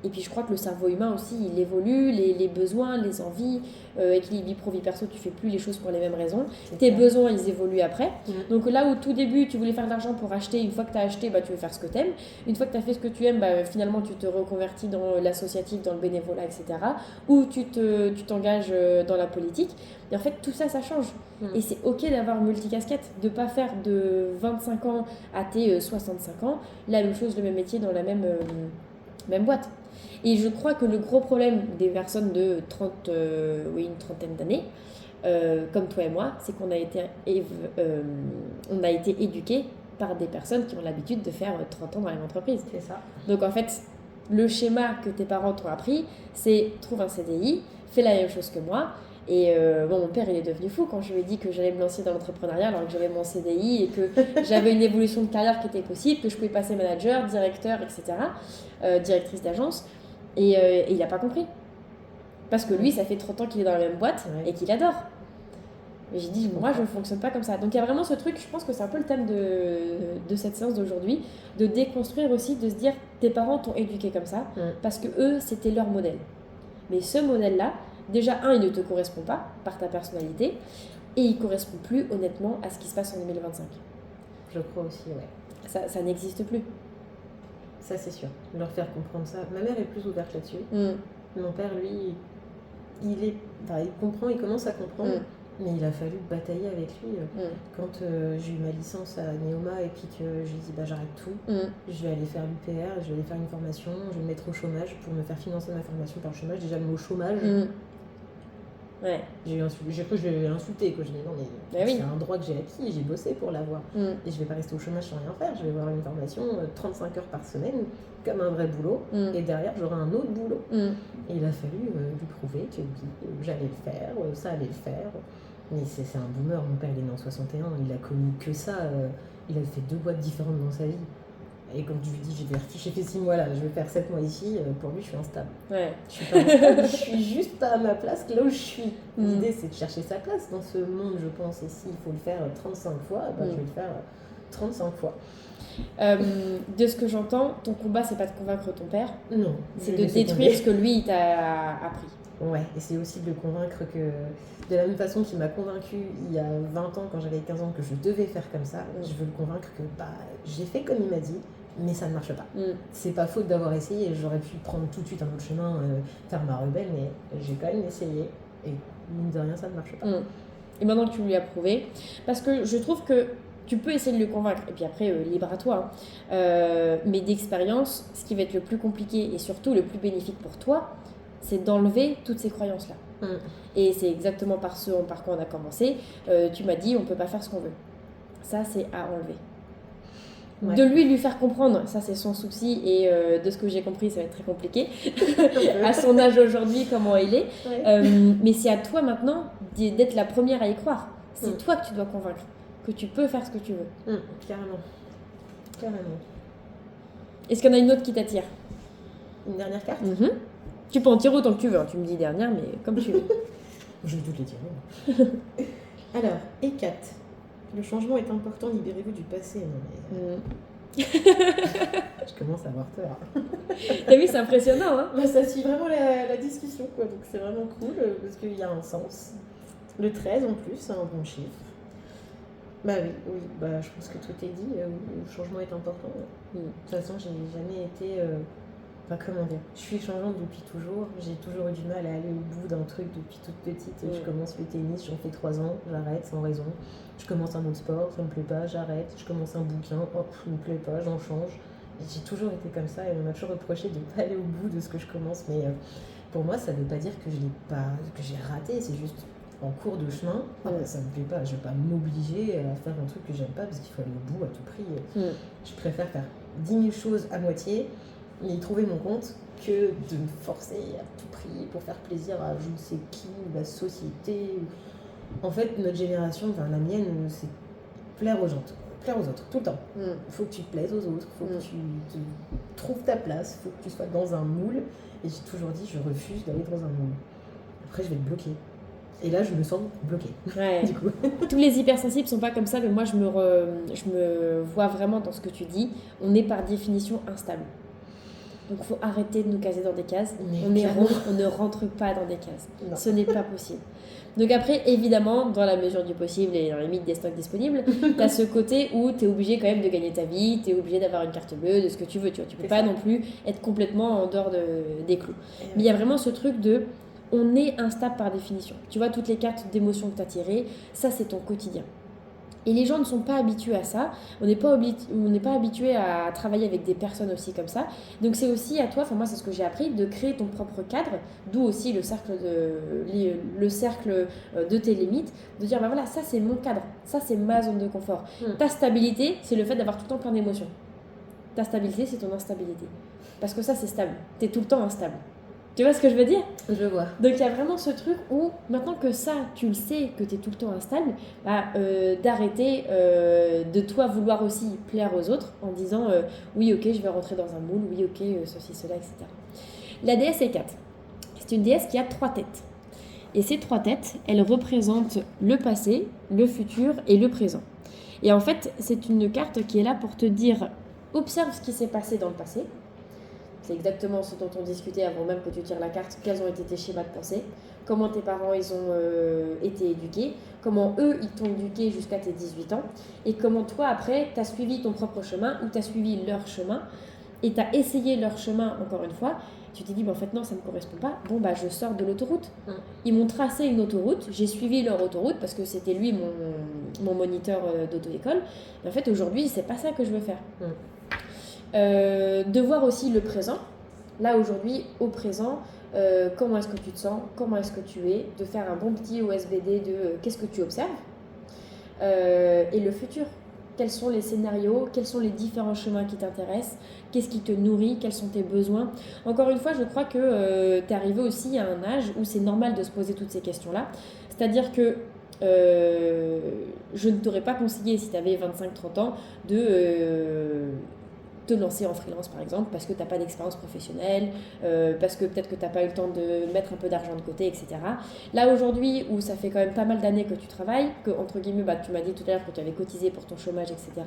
Et puis je crois que le cerveau humain aussi, il évolue, les besoins, les envies, équilibre vie pro, vie perso, tu fais plus les choses pour les mêmes raisons. Tes besoins, ils évoluent après. Donc là où au tout début, tu voulais faire de l'argent pour acheter, une fois que tu as acheté, bah, tu veux faire ce que tu aimes. Une fois que tu as fait ce que tu aimes, bah, finalement, tu te reconvertis dans l'associatif, dans le bénévolat, etc. Ou tu t'engages dans la politique. Et en fait, tout ça, ça change. Et c'est ok d'avoir une multicasquette, de ne pas faire de 25 ans à tes 65 ans la même chose, le même métier dans la même boîte. Et je crois que le gros problème des personnes de une trentaine d'années, comme toi et moi, c'est qu'on a été éduqués par des personnes qui ont l'habitude de faire 30 ans dans la même entreprise. C'est ça. Donc en fait, le schéma que tes parents t'ont appris, c'est trouve un CDI, fais la même chose que moi. Et mon père, il est devenu fou quand je lui ai dit que j'allais me lancer dans l'entrepreneuriat alors que j'avais mon CDI et que j'avais une évolution de carrière qui était possible, que je pouvais passer manager, directeur, etc., directrice d'agence. Et il n'a pas compris. Parce que lui, ça fait 30 ans qu'il est dans la même boîte et qu'il adore. Mais j'ai dit, moi, je ne fonctionne pas comme ça. Donc il y a vraiment ce truc, je pense que c'est un peu le thème de cette séance d'aujourd'hui, de déconstruire aussi, de se dire, tes parents t'ont éduqué comme ça, parce que eux, c'était leur modèle. Mais ce modèle-là, déjà, il ne te correspond pas par ta personnalité, et il ne correspond plus, honnêtement, à ce qui se passe en 2025. Je crois aussi, Ça n'existe plus. Ça, c'est sûr. Leur faire comprendre ça. Ma mère est plus ouverte là-dessus. Mon père, lui, il comprend, il commence à comprendre. Mais il a fallu batailler avec lui. Quand j'ai eu ma licence à Neoma et puis que je lui ai dit j'arrête tout, je vais aller faire l'UPR, je vais aller faire une formation, je vais me mettre au chômage pour me faire financer ma formation par le chômage. Déjà le mot chômage, j'ai cru que je l'ai insulté. Je dis non mais c'est un droit que j'ai acquis, j'ai bossé pour l'avoir. Et je vais pas rester au chômage sans rien faire, je vais avoir une formation 35 heures par semaine, comme un vrai boulot, et derrière j'aurai un autre boulot. Et il a fallu lui prouver que j'allais le faire, ça allait le faire. Mais c'est un boomer, mon père il est né en 61, il a connu que ça, il a fait 2 boîtes différentes dans sa vie. Et comme je lui dis, j'ai fait 6 mois là, je vais faire 7 mois ici, pour lui je suis instable. Je suis pas instable, je suis juste pas à ma place là où je suis. L'idée c'est de chercher sa place dans ce monde, je pense, et s'il faut le faire 35 fois, je vais le faire 35 fois. De ce que j'entends, ton combat c'est pas de convaincre ton père, non, c'est de détruire ce que lui il t'a appris. Ouais, et c'est aussi de le convaincre que, de la même façon qu'il m'a convaincu il y a 20 ans, quand j'avais 15 ans, que je devais faire comme ça, je veux le convaincre que j'ai fait comme il m'a dit, mais ça ne marche pas. C'est pas faute d'avoir essayé, j'aurais pu prendre tout de suite un autre chemin, faire ma rebelle, mais j'ai quand même essayé, et mine de rien, ça ne marche pas. Et maintenant que tu lui as prouvé, parce que je trouve que tu peux essayer de le convaincre, et puis après, libre à toi, mais d'expérience, ce qui va être le plus compliqué, et surtout le plus bénéfique pour toi, c'est d'enlever toutes ces croyances-là. Et c'est exactement par quoi on a commencé. Tu m'as dit, on ne peut pas faire ce qu'on veut. Ça, c'est à enlever. De lui faire comprendre, ça c'est son souci, et de ce que j'ai compris, ça va être très compliqué. À son âge aujourd'hui, comment il est. Mais c'est à toi maintenant d'être la première à y croire. C'est toi que tu dois convaincre, que tu peux faire ce que tu veux. Carrément. Est-ce qu'il y en a une autre qui t'attire? Une dernière carte? Tu peux en tirer autant que tu veux, tu me dis dernière, mais comme tu veux. Je vais toutes les tirer. Alors, E4. Le changement est important, libérez-vous du passé. Non, mais... Je commence à avoir peur. T'as vu, c'est impressionnant, hein? Ça suit vraiment la discussion, quoi. Donc c'est vraiment cool, parce qu'il y a un sens. Le 13 en plus, c'est un bon chiffre. Oui, je pense que tout est dit. Le changement est important. De toute façon, j'ai jamais été comment dire. Je suis changeante depuis toujours. J'ai toujours eu du mal à aller au bout d'un truc depuis toute petite. Je commence le tennis, j'en fais 3 ans, j'arrête sans raison. Je commence un autre sport, ça me plaît pas, j'arrête. Je commence un bouquin, hop, ça me plaît pas, j'en change. J'ai toujours été comme ça et on m'a toujours reproché de ne pas aller au bout de ce que je commence. Mais pour moi, ça ne veut pas dire que que j'ai raté. C'est juste en cours de chemin, ça me plaît pas. Je vais pas m'obliger à faire un truc que j'aime pas parce qu'il faut aller au bout à tout prix. Je préfère faire 10 000 choses à moitié et y trouver mon compte que de me forcer à tout prix pour faire plaisir à je ne sais qui, la société. En fait, notre génération, enfin la mienne, c'est plaire aux gens. Plaire aux autres, tout le temps. Il faut que tu te plaises aux autres, il faut que tu trouves ta place, il faut que tu sois dans un moule. Et j'ai toujours dit, je refuse d'aller dans un moule. Après, je vais être bloquée. Et là, je me sens bloquée. Ouais. Du coup. Tous les hypersensibles sont pas comme ça, mais moi, je me vois vraiment dans ce que tu dis. On est par définition instable. Donc, il faut arrêter de nous caser dans des cases. On est rond, on ne rentre pas dans des cases. Non. Ce n'est pas possible. Donc après, évidemment, dans la mesure du possible et dans la limite des stocks disponibles, tu as ce côté où tu es obligé quand même de gagner ta vie, tu es obligé d'avoir une carte bleue, de ce que tu veux. Tu peux pas non plus être complètement en dehors des clous. Mais il y a vraiment ce truc de... On est instable par définition. Tu vois, toutes les cartes d'émotion que tu as tirées, ça, c'est ton quotidien. Et les gens ne sont pas habitués à ça. On n'est pas habitué à travailler avec des personnes aussi comme ça. Donc c'est aussi à toi, enfin moi c'est ce que j'ai appris, de créer ton propre cadre, d'où aussi le cercle de tes limites, de dire bah voilà, ça c'est mon cadre, ça c'est ma zone de confort. Ta stabilité, c'est le fait d'avoir tout le temps plein d'émotions. Ta stabilité, c'est ton instabilité. Parce que ça c'est stable, tu es tout le temps instable. Tu vois ce que je veux dire ? Je vois. Donc il y a vraiment ce truc où, maintenant que ça, tu le sais, que tu es tout le temps instable, d'arrêter de toi vouloir aussi plaire aux autres en disant oui, ok, je vais rentrer dans un moule, oui, ok, ceci, cela, etc. La déesse Hécate, c'est une déesse qui a 3 têtes. Et ces 3 têtes, elles représentent le passé, le futur et le présent. Et en fait, c'est une carte qui est là pour te dire, observe ce qui s'est passé dans le passé. C'est exactement ce dont on discutait avant même que tu tires la carte, quels ont été tes schémas de pensée, comment tes parents ils ont été éduqués, comment eux ils t'ont éduqué jusqu'à tes 18 ans, et comment toi après tu as suivi ton propre chemin ou tu as suivi leur chemin, et tu as essayé leur chemin encore une fois, tu t'es dit en fait non ça ne me correspond pas, je sors de l'autoroute. Ils m'ont tracé une autoroute, j'ai suivi leur autoroute parce que c'était lui mon moniteur d'auto-école, mais en fait aujourd'hui c'est pas ça que je veux faire. De voir aussi le présent, là aujourd'hui au présent, comment est-ce que tu te sens, comment est-ce que tu es, de faire un bon petit OSBD de qu'est-ce que tu observes, et le futur, quels sont les scénarios, quels sont les différents chemins qui t'intéressent, qu'est-ce qui te nourrit, quels sont tes besoins. Encore une fois, je crois que tu es arrivé aussi à un âge où c'est normal de se poser toutes ces questions-là, c'est-à-dire que je ne t'aurais pas conseillé si tu avais 25-30 ans de te lancer en freelance par exemple parce que tu n'as pas d'expérience professionnelle, parce que peut-être que tu n'as pas eu le temps de mettre un peu d'argent de côté, etc. Là aujourd'hui où ça fait quand même pas mal d'années que tu travailles, que entre guillemets tu m'as dit tout à l'heure que tu avais cotisé pour ton chômage, etc.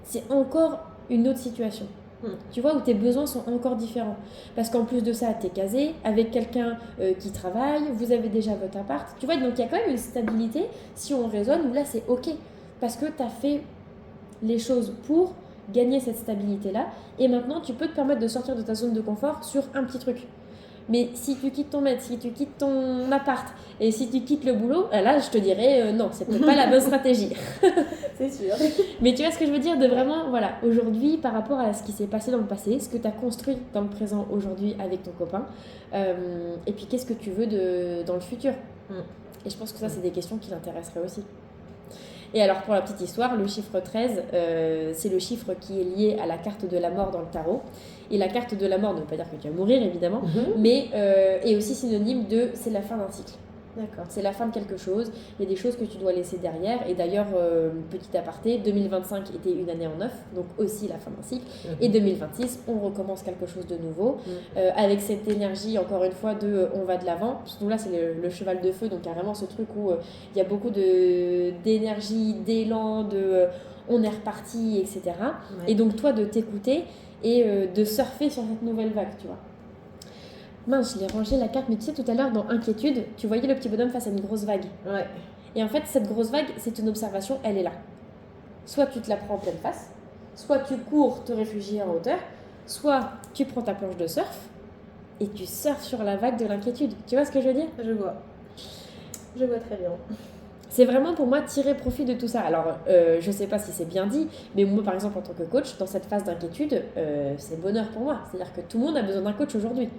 C'est encore une autre situation. Tu vois, où tes besoins sont encore différents. Parce qu'en plus de ça, tu es casé avec quelqu'un qui travaille, vous avez déjà votre appart. Tu vois, donc il y a quand même une stabilité, si on raisonne, où là c'est ok. Parce que tu as fait les choses pour gagner cette stabilité-là. Et maintenant, tu peux te permettre de sortir de ta zone de confort sur un petit truc. Mais si tu quittes ton maître, si tu quittes ton appart et si tu quittes le boulot, là, je te dirais non, c'est peut-être pas la bonne stratégie. C'est sûr. Mais tu vois ce que je veux dire de vraiment, voilà, aujourd'hui, par rapport à ce qui s'est passé dans le passé, ce que tu as construit dans le présent aujourd'hui avec ton copain, et puis qu'est-ce que tu veux dans le futur. Et je pense que ça, c'est des questions qui l'intéresseraient aussi. Et alors, pour la petite histoire, le chiffre 13, c'est le chiffre qui est lié à la carte de la mort dans le tarot. Et la carte de la mort ne veut pas dire que tu vas mourir, évidemment, mais est aussi synonyme de c'est la fin d'un cycle. D'accord. C'est la fin de quelque chose, il y a des choses que tu dois laisser derrière. Et d'ailleurs, petit aparté, 2025 était une année en neuf, donc aussi la fin d'un cycle. Et 2026, on recommence quelque chose de nouveau, avec cette énergie, encore une fois, de on va de l'avant. Donc là, c'est le cheval de feu, donc carrément ce truc où il y a beaucoup d'énergie, d'élan, on est reparti, etc. Ouais. Et donc toi, de t'écouter et de surfer sur cette nouvelle vague, tu vois. Mince, je l'ai rangé la carte, mais tu sais, tout à l'heure, dans Inquiétude, tu voyais le petit bonhomme face à une grosse vague. Ouais. Et en fait, cette grosse vague, c'est une observation, elle est là. Soit tu te la prends en pleine face, soit tu cours te réfugier en hauteur, soit tu prends ta planche de surf et tu surfes sur la vague de l'inquiétude. Tu vois ce que je veux dire ? Je vois. Je vois très bien. C'est vraiment pour moi tirer profit de tout ça. Alors, je sais pas si c'est bien dit, mais moi, par exemple, en tant que coach, dans cette phase d'inquiétude, c'est bonheur pour moi. C'est-à-dire que tout le monde a besoin d'un coach aujourd'hui.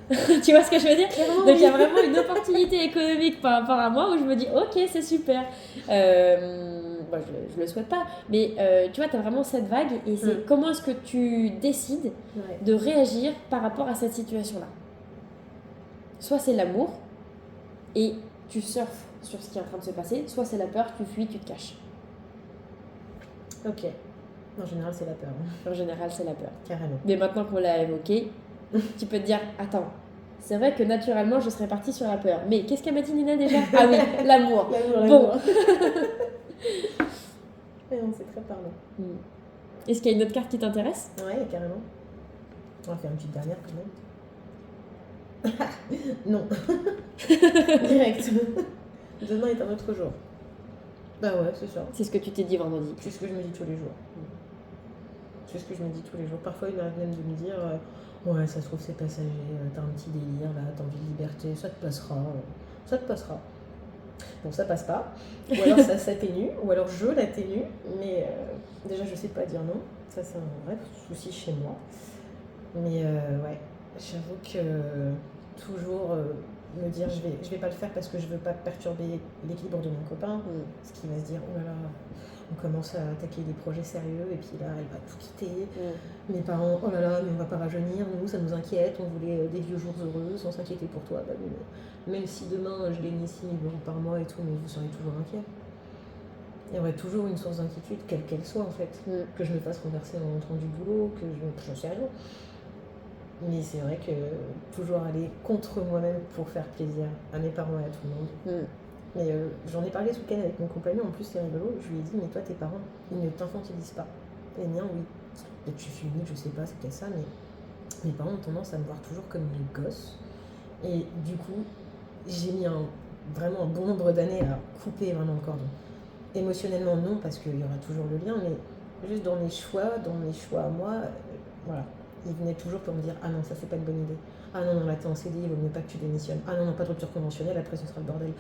Tu vois ce que je veux dire ? Donc, il y a vraiment une opportunité économique par rapport à moi où je me dis, ok, c'est super. Bon, je le souhaite pas, mais tu vois, tu as vraiment cette vague et c'est comment est-ce que tu décides de réagir par rapport à cette situation-là. Soit c'est l'amour et tu surfes sur ce qui est en train de se passer, soit c'est la peur, tu fuis, tu te caches. Ok. En général, c'est la peur. En général, c'est la peur. Carrément. Mais maintenant qu'on l'a évoqué, tu peux te dire, attends, c'est vrai que naturellement, je serais partie sur la peur. Mais qu'est-ce qu'elle m'a dit, Nina, déjà ? Ah oui, l'amour. Bon. Non, c'est très parlant. Est-ce qu'il y a une autre carte qui t'intéresse ? Ouais, carrément. On va faire une petite dernière quand même. Non. Direct. Demain est un autre jour. Bah ouais, c'est ça. C'est ce que tu t'es dit vendredi. C'est ce que je me dis tous les jours. C'est ce que je me dis tous les jours. Parfois, il m'arrive même de me dire ouais, ça se trouve, c'est passager, t'as un petit délire là, t'as envie de liberté, ça te passera. Ça te passera. Bon, ça passe pas. Ou alors ça s'atténue, ou alors je l'atténue, mais déjà, je sais pas dire non. Ça, c'est un vrai souci chez moi. Mais ouais, j'avoue que toujours me dire je vais pas le faire parce que je veux pas perturber l'équilibre de mon copain, ce qui va se dire oh là là, on commence à attaquer des projets sérieux et puis là elle va tout quitter, mes parents oh là là mais on va pas rajeunir, nous ça nous inquiète, on voulait des vieux jours heureux sans s'inquiéter pour toi, bah, même si demain je gagne 6 000 € par mois et tout, mais vous serez toujours inquiet. Il y aurait toujours une source d'inquiétude, quelle qu'elle soit en fait, que je me fasse renverser en rentrant du boulot, que j'en sais rien. Mais c'est vrai que toujours aller contre moi-même pour faire plaisir à mes parents et à tout le monde. Mais j'en ai parlé ce week-end avec mon compagnon, en plus c'est rigolo, je lui ai dit mais toi tes parents, ils ne t'infantilisent pas. Les miens oui. Peut-être que je suis unique, je sais pas, c'est peut-être ça, mais mes parents ont tendance à me voir toujours comme une gosse. Et du coup, j'ai mis vraiment un bon nombre d'années à couper vraiment le cordon. Émotionnellement non, parce qu'il y aura toujours le lien, mais juste dans mes choix à moi, voilà. Il venait toujours pour me dire ah non ça c'est pas une bonne idée, ah non là t'es en CDI, il vaut mieux pas que tu démissionnes, ah non pas de rupture conventionnelle, après ce sera le bordel.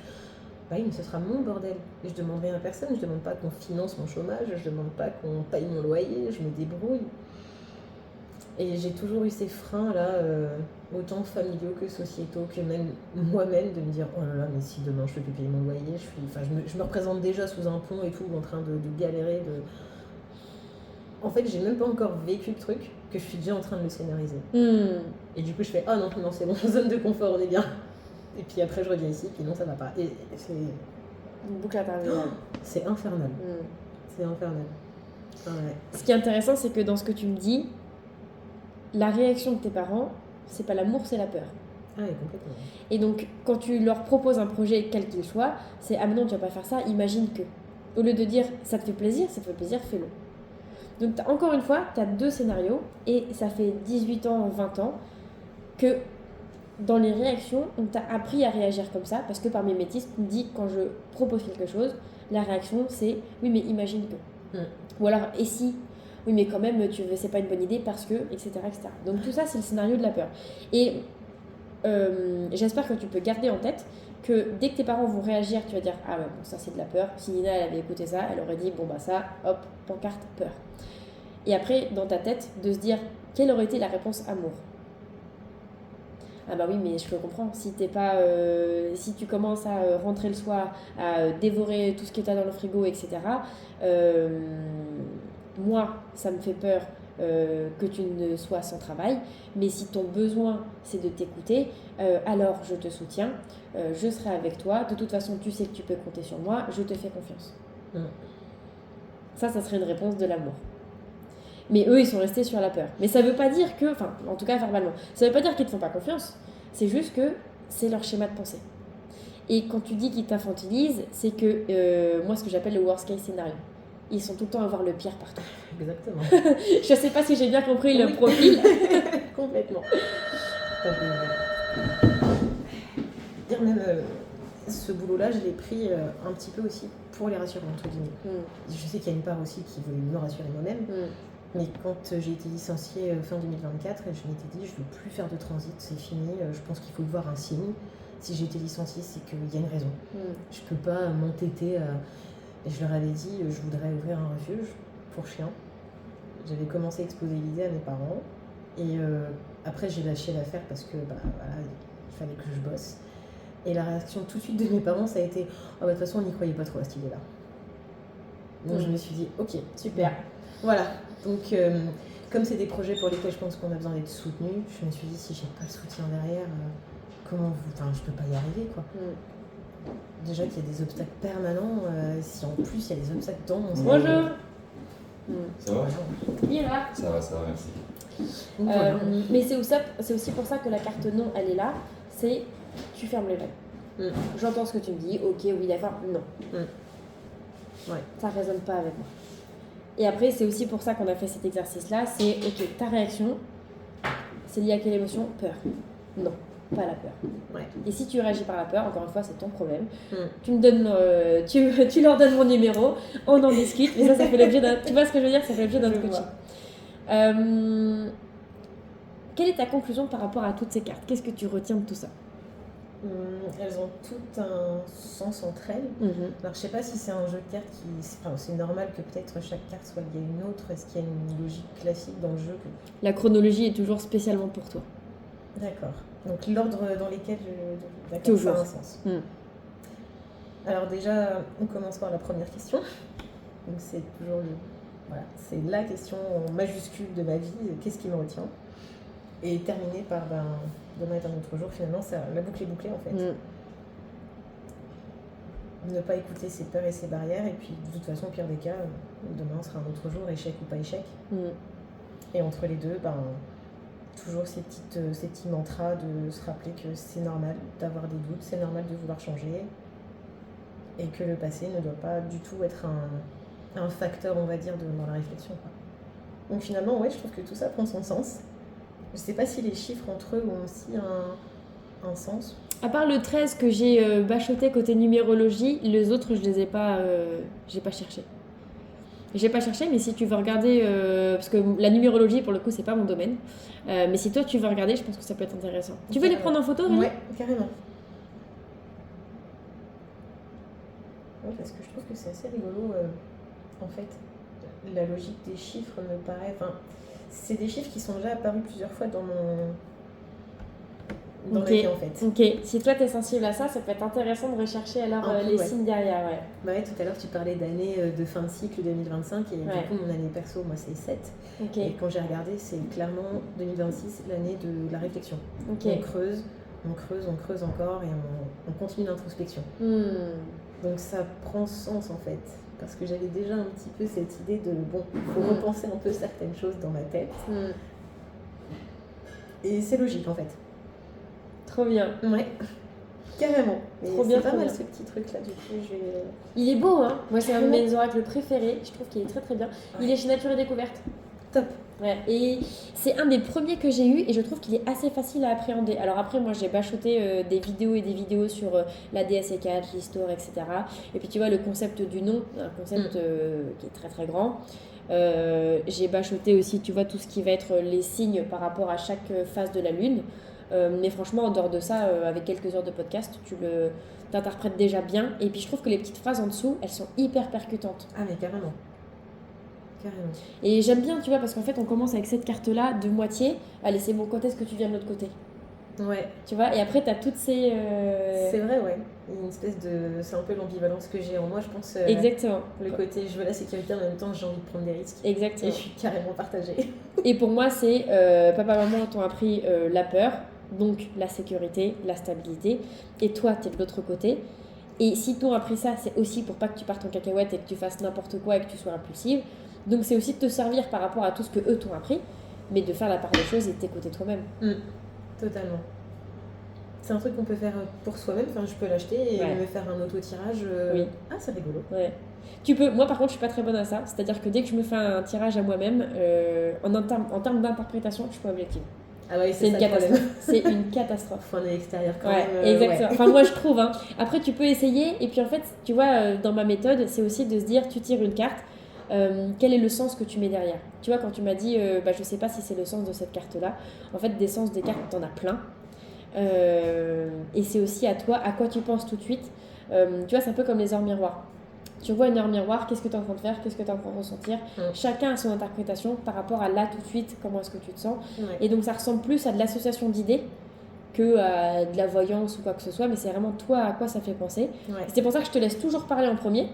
Bah oui mais ce sera mon bordel et je demande rien à personne, je demande pas qu'on finance mon chômage, je demande pas qu'on paye mon loyer, je me débrouille. Et j'ai toujours eu ces freins là, autant familiaux que sociétaux, que même moi-même, de me dire oh là là mais si demain je peux plus payer mon loyer, je me représente déjà sous un pont et tout en train de galérer En fait, j'ai même pas encore vécu le truc que je suis déjà en train de le scénariser. Et du coup, je fais ah non, c'est bon, zone de confort, on est bien. Et puis après, je reviens ici, puis non, ça va pas. Et c'est une boucle interminable. C'est infernal. C'est infernal. Ouais. Ce qui est intéressant, c'est que dans ce que tu me dis, la réaction de tes parents, c'est pas l'amour, c'est la peur. Ah oui, complètement. Et donc, quand tu leur proposes un projet, quel qu'il soit, c'est ah mais non, tu vas pas faire ça, imagine que. Au lieu de dire ça te fait plaisir, fais-le. Donc, encore une fois, tu as 2 scénarios et ça fait 18 ans, 20 ans que dans les réactions, on t'a appris à réagir comme ça parce que par mimétisme, on me dit quand je propose quelque chose, la réaction c'est oui, mais imagine que. Ou alors, et si oui, mais quand même, c'est pas une bonne idée parce que, etc. Donc, tout ça, c'est le scénario de la peur. Et j'espère que tu peux garder en tête que dès que tes parents vont réagir, tu vas dire ah ouais, bon, ça c'est de la peur. Si Nina elle avait écouté ça, elle aurait dit bon bah ça, hop, pancarte, peur. Et après, dans ta tête, de se dire quelle aurait été la réponse amour. Ah bah oui, mais je le comprends. Si t'es pas, si tu commences à rentrer le soir, à dévorer tout ce que t'as dans le frigo, etc. Moi, ça me fait peur que tu ne sois sans travail. Mais si ton besoin c'est de t'écouter, alors je te soutiens, je serai avec toi. De toute façon, tu sais que tu peux compter sur moi. Je te fais confiance. Ça serait une réponse de l'amour. Mais eux, ils sont restés sur la peur. Mais ça veut pas dire que, enfin, en tout cas verbalement, ça veut pas dire qu'ils te font pas confiance. C'est juste que c'est leur schéma de pensée. Et quand tu dis qu'ils t'infantilisent, c'est que, moi, ce que j'appelle le worst case scénario. Ils sont tout le temps à voir le pire partout. Exactement. Je sais pas si j'ai bien compris le profil. Complètement. Dire même, ce boulot-là, je l'ai pris un petit peu aussi pour les rassurer, entre guillemets. Je sais qu'il y a une part aussi qui voulait me rassurer moi-même. Mais quand j'ai été licenciée fin 2024, je m'étais dit, je ne veux plus faire de transit, c'est fini. Je pense qu'il faut voir un signe. Si j'ai été licenciée, c'est qu'il y a une raison. Je ne peux pas m'entêter. Et je leur avais dit, je voudrais ouvrir un refuge pour chiens. J'avais commencé à exposer l'idée à mes parents. Et après, j'ai lâché l'affaire parce que voilà, il fallait que je bosse. Et la réaction tout de suite de mes parents, ça a été « de toute façon, on n'y croyait pas trop à cette idée-là. » Donc je me suis dit « Ok, super. » Voilà. Donc, comme c'est des projets pour lesquels je pense qu'on a besoin d'être soutenu, je me suis dit « Si j'ai pas le soutien derrière, je peux pas y arriver, quoi. » Déjà qu'il y a des obstacles permanents, si en plus il y a des obstacles dans mon cerveau. Bonjour. Ça va? Il est là. Ça va, merci. Voilà. Mais c'est aussi pour ça que la carte non, elle est là. C'est tu fermes les vannes. J'entends ce que tu me dis, ok, oui, d'accord, non. Ouais. Ça résonne pas avec moi. Et après, c'est aussi pour ça qu'on a fait cet exercice-là. C'est ok, ta réaction, c'est lié à quelle émotion? Peur. Non, pas la peur. Ouais. Et si tu réagis par la peur, encore une fois, c'est ton problème. Tu me donnes, tu leur donnes mon numéro, on en discute. Et ça fait l'objet d'un. Tu vois ce que je veux dire? Ça fait l'objet d'un coaching. Quelle est ta conclusion par rapport à toutes ces cartes? Qu'est-ce que tu retiens de tout ça? Elles ont toutes un sens entre elles. Alors je sais pas si c'est un jeu de cartes c'est normal que peut-être chaque carte soit liée à une autre. Est-ce qu'il y a une logique classique dans le jeu La chronologie est toujours spécialement pour toi. D'accord. Donc l'ordre dans lequel la carte toujours a un sens. Alors déjà, on commence par la première question. Donc c'est toujours c'est la question en majuscule de ma vie. Qu'est-ce qui me retient? Et terminé par demain est un autre jour, finalement, la boucle est bouclée en fait. Ne pas écouter ses peurs et ses barrières, et puis de toute façon, au pire des cas, demain sera un autre jour, échec ou pas échec. Et entre les deux, toujours ces petits mantras de se rappeler que c'est normal d'avoir des doutes, c'est normal de vouloir changer, et que le passé ne doit pas du tout être un facteur, on va dire, dans la réflexion, quoi. Donc finalement, je trouve que tout ça prend son sens. Je sais pas si les chiffres entre eux ont aussi un sens. À part le 13 que j'ai bachoté côté numérologie, les autres je les ai pas, j'ai pas cherché. J'ai pas cherché, mais si tu veux regarder, parce que la numérologie pour le coup c'est pas mon domaine, mais si toi tu veux regarder, je pense que ça peut être intéressant. Tu veux les prendre en photo, Rémi? Ouais, carrément. Ouais, parce que je trouve que c'est assez rigolo, en fait. La logique des chiffres me paraît... c'est des chiffres qui sont déjà apparus plusieurs fois dans ma vie, en fait. Ok, si toi t'es sensible à ça, ça peut être intéressant de rechercher alors les signes derrière, Tout à l'heure tu parlais d'année de fin de cycle 2025 et du coup mon année perso, moi c'est 7. Et quand j'ai regardé, c'est clairement 2026, l'année de la réflexion. On creuse encore et on continue l'introspection. Donc ça prend sens en fait. Parce que j'avais déjà un petit peu cette idée de, il faut repenser un peu certaines choses dans ma tête. Et c'est logique en fait. Trop bien. Ouais, carrément. Trop bien, c'est pas mal ce petit truc là, du coup. Il est beau, hein. Moi, c'est un de mes oracles préférés. Je trouve qu'il est très très bien. Ouais. Il est chez Nature et Découverte. Top. Ouais. Et c'est un des premiers que j'ai eu et je trouve qu'il est assez facile à appréhender. Alors après, moi, j'ai bachoté des vidéos sur la DS4, l'histoire, etc. Et puis tu vois, le concept du nom, un concept qui est très très grand. J'ai bachoté aussi, tu vois, tout ce qui va être les signes par rapport à chaque phase de la lune. Mais franchement, en dehors de ça, avec quelques heures de podcast, tu t'interprètes déjà bien. Et puis je trouve que les petites phrases en dessous, elles sont hyper percutantes. Ah mais carrément. Carrément. Et j'aime bien, tu vois, parce qu'en fait, on commence avec cette carte-là de moitié. Allez, c'est bon, quand est-ce que tu viens de l'autre côté? Ouais. Tu vois, et après, t'as toutes ces... C'est vrai, ouais. Une espèce de... C'est un peu l'ambivalence que j'ai en moi, je pense. Exactement. Le côté, je veux la sécurité, en même temps, j'ai envie de prendre des risques. Exactement. Et je suis carrément partagée. Et pour moi, c'est... papa, maman t'ont appris la peur, donc la sécurité, la stabilité. Et toi, t'es de l'autre côté. Et si t'ont appris ça, c'est aussi pour pas que tu partes en cacahuète et que tu fasses n'importe quoi et que tu sois impulsive. Donc c'est aussi de te servir par rapport à tout ce que eux t'ont appris, mais de faire la part des choses et de t'écouter toi-même. Totalement. C'est un truc qu'on peut faire pour soi-même. Enfin, je peux l'acheter et me faire un auto-tirage. Oui. Ah, c'est rigolo. Ouais. Tu peux. Moi, par contre, je suis pas très bonne à ça. C'est-à-dire que dès que je me fais un tirage à moi-même, en termes d'interprétation, je suis pas objective. Ah ouais, c'est une catastrophe. C'est une catastrophe. Faut un œil extérieur quand même. Exactement. Enfin, moi, je trouve. Hein. Après, tu peux essayer. Et puis, en fait, tu vois, dans ma méthode, c'est aussi de se dire, tu tires une carte. quel est le sens que tu mets derrière. Tu vois, quand tu m'as dit, je sais pas si c'est le sens de cette carte-là, en fait, des sens des cartes, t'en as plein. Et c'est aussi à toi, à quoi tu penses tout de suite. Tu vois, c'est un peu comme les heures miroirs. Tu vois une heure miroir, qu'est-ce que tu es en train de faire, qu'est-ce que tu es en train de ressentir. Chacun a son interprétation par rapport à là tout de suite, comment est-ce que tu te sens. Et donc ça ressemble plus à de l'association d'idées que à de la voyance ou quoi que ce soit, mais c'est vraiment toi à quoi ça fait penser. C'est pour ça que je te laisse toujours parler en premier,